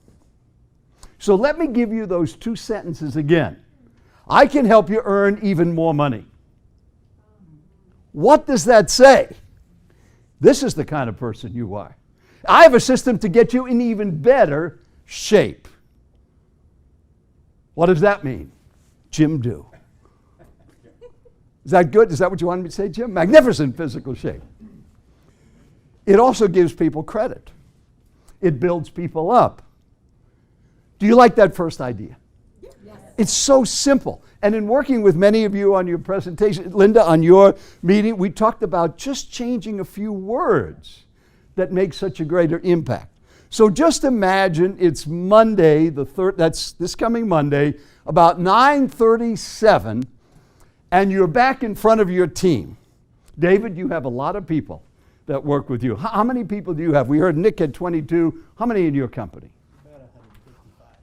So let me give you those two sentences again. I can help you earn even more money. What does that say? This is the kind of person you are. I have a system to get you in even better shape. What does that mean? Jim do. Is that good? Is that what you wanted me to say, Jim? Magnificent physical shape. It also gives people credit. It builds people up. Do you like that first idea? Yes. It's so simple. And in working with many of you on your presentation, Linda, on your meeting, we talked about just changing a few words that make such a greater impact. So just imagine it's Monday, that's this coming Monday, about 9:37, and you're back in front of your team. David, you have a lot of people that work with you. How many people do you have? We heard Nick had 22. How many in your company?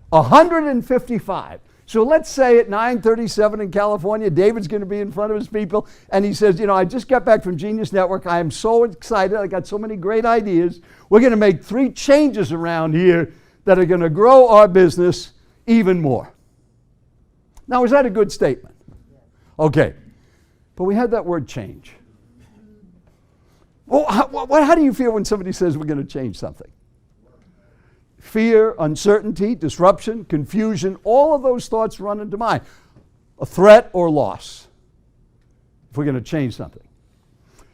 About 155. So let's say at 9:37 in California, David's going to be in front of his people, and he says, I just got back from Genius Network. I am so excited. I got so many great ideas. We're going to make 3 changes around here that are going to grow our business even more. Now, is that a good statement? Okay. But we had that word change. Well, how do you feel when somebody says we're going to change something? Fear, uncertainty, disruption, confusion, all of those thoughts run into mind. A threat or loss if we're going to change something.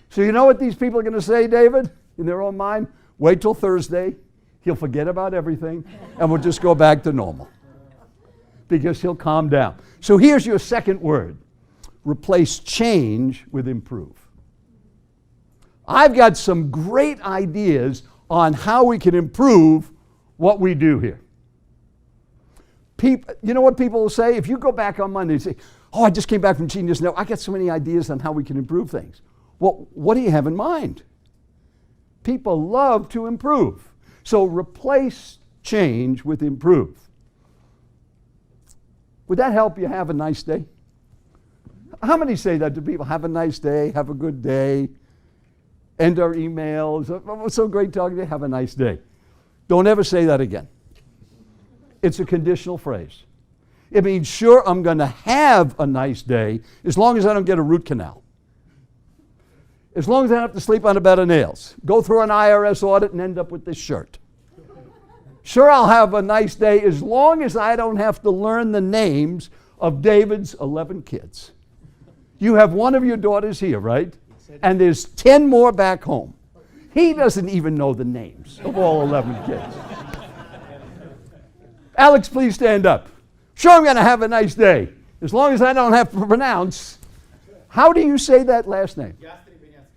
So you know what these people are going to say, David, in their own mind? Wait till Thursday. He'll forget about everything, and we'll just go back to normal. Because he'll calm down. So here's your second word. Replace change with improve. I've got some great ideas on how we can improve what we do here. You know what people will say? If you go back on Monday and say, I just came back from Genius Network. I got so many ideas on how we can improve things. Well, what do you have in mind? People love to improve. So replace change with improve. Would that help you have a nice day? How many say that to people? Have a nice day, have a good day, end our emails. Oh, it's so great talking to you, have a nice day. Don't ever say that again. It's a conditional phrase. It means, sure, I'm going to have a nice day as long as I don't get a root canal. As long as I don't have to sleep on a bed of nails, go through an IRS audit and end up with this shirt. Sure, I'll have a nice day as long as I don't have to learn the names of David's 11 kids. You have one of your daughters here, right? And there's 10 more back home. He doesn't even know the names of all 11 kids. Alex, please stand up. Sure, I'm going to have a nice day, as long as I don't have to pronounce. How do you say that last name?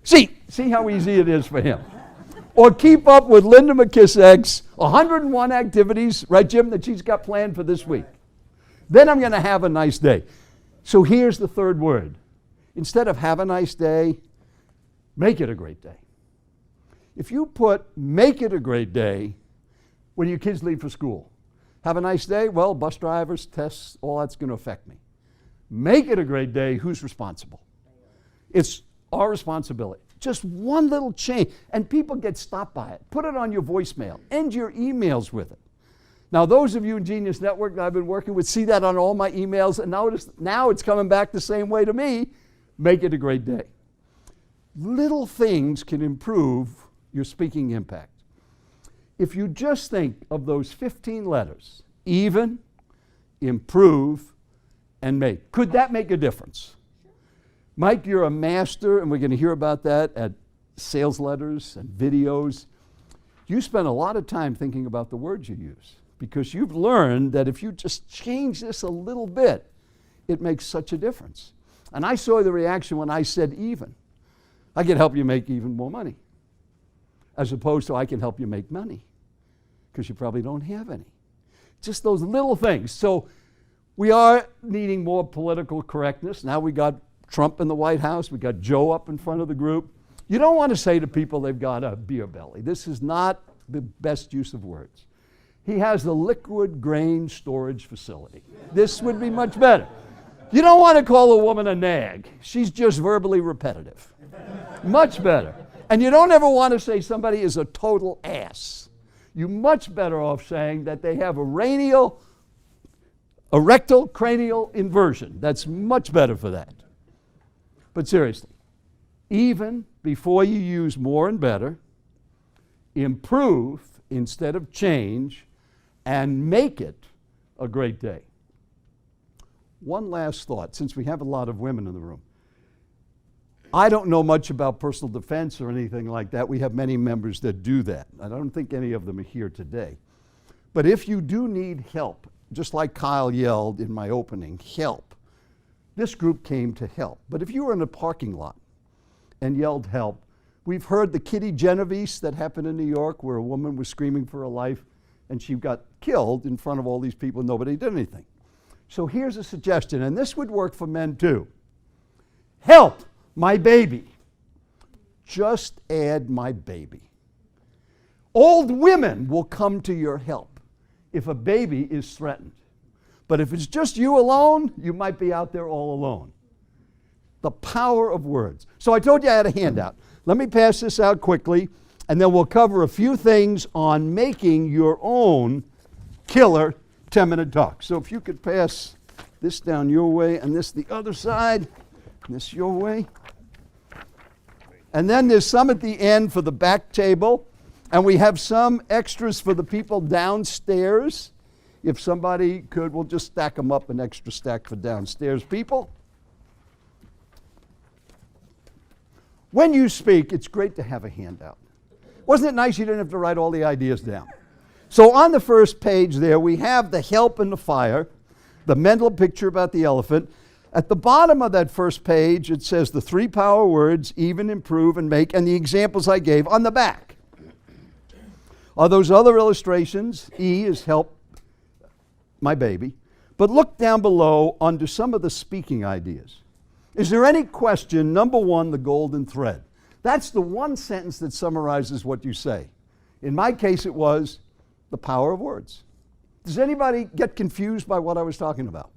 See how easy it is for him. Or keep up with Linda McKissick's 101 activities, right, Jim, that she's got planned for this week. Then I'm going to have a nice day. So here's the third word. Instead of have a nice day, make it a great day. If you put make it a great day when your kids leave for school, have a nice day, well, bus drivers, tests, all that's going to affect me. Make it a great day, who's responsible? It's our responsibility. Just one little change, and people get stopped by it. Put it on your voicemail. End your emails with it. Now, those of you in Genius Network that I've been working with see that on all my emails, and now it's coming back the same way to me. Make it a great day. Little things can improve your speaking impact. If you just think of those 15 letters, even, improve, and make, could that make a difference? Mike, you're a master, and we're going to hear about that at sales letters and videos. You spend a lot of time thinking about the words you use because you've learned that if you just change this a little bit, it makes such a difference. And I saw the reaction when I said even. I can help you make even more money, as opposed to I can help you make money, because you probably don't have any. Just those little things. So we are needing more political correctness. Now we got Trump in the White House. We got Joe up in front of the group. You don't want to say to people they've got a beer belly. This is not the best use of words. He has the liquid grain storage facility. This would be much better. You don't want to call a woman a nag. She's just verbally repetitive. Much better. And you don't ever want to say somebody is a total ass. You're much better off saying that they have a rectal cranial inversion. That's much better for that. But seriously, even before you use more and better, improve instead of change, and make it a great day. One last thought, since we have a lot of women in the room. I don't know much about personal defense or anything like that. We have many members that do that. I don't think any of them are here today. But if you do need help, just like Kyle yelled in my opening, help, this group came to help. But if you were in a parking lot and yelled help, we've heard the Kitty Genovese that happened in New York, where a woman was screaming for her life and she got killed in front of all these people and nobody did anything. So here's a suggestion, and this would work for men too. Help my baby. Just add my baby. Old women will come to your help if a baby is threatened. But if it's just you alone, you might be out there all alone. The power of words. So I told you I had a handout. Let me pass this out quickly, and then we'll cover a few things on making your own killer 10-minute talk. So if you could pass this down your way and this the other side, and this your way. And then there's some at the end for the back table, and we have some extras for the people downstairs. If somebody could, we'll just stack them up, an extra stack for downstairs people. When you speak, it's great to have a handout. Wasn't it nice you didn't have to write all the ideas down? So on the first page there, we have the help and the fire, the mental picture about the elephant. At the bottom of that first page, it says the 3 power words, even, improve, and make, and the examples I gave on the back. Are those other illustrations? E is help my baby. But look down below under some of the speaking ideas. Is there any question, number 1, the golden thread? That's the one sentence that summarizes what you say. In my case, it was the power of words. Does anybody get confused by what I was talking about?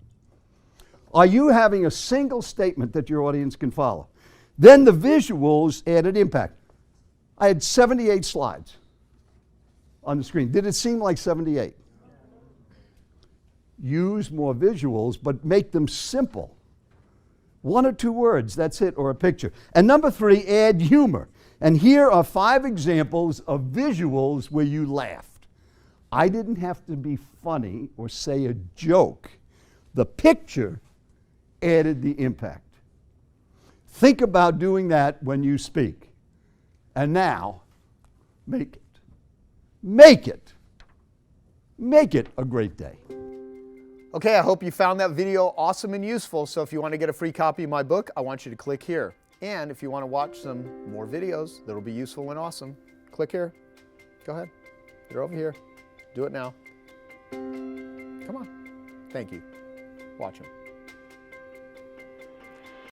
Are you having a single statement that your audience can follow? Then the visuals added impact. I had 78 slides on the screen. Did it seem like 78? Use more visuals, but make them simple. 1 or 2 words, that's it, or a picture. And number 3, add humor. And here are 5 examples of visuals where you laughed. I didn't have to be funny or say a joke. The picture added the impact. Think about doing that when you speak. And now, make it. Make it. Make it a great day. Okay, I hope you found that video awesome and useful. So if you want to get a free copy of my book, I want you to click here. And if you want to watch some more videos that'll be useful and awesome, click here. Go ahead. They're over here. Do it now. Come on. Thank you. Watch them.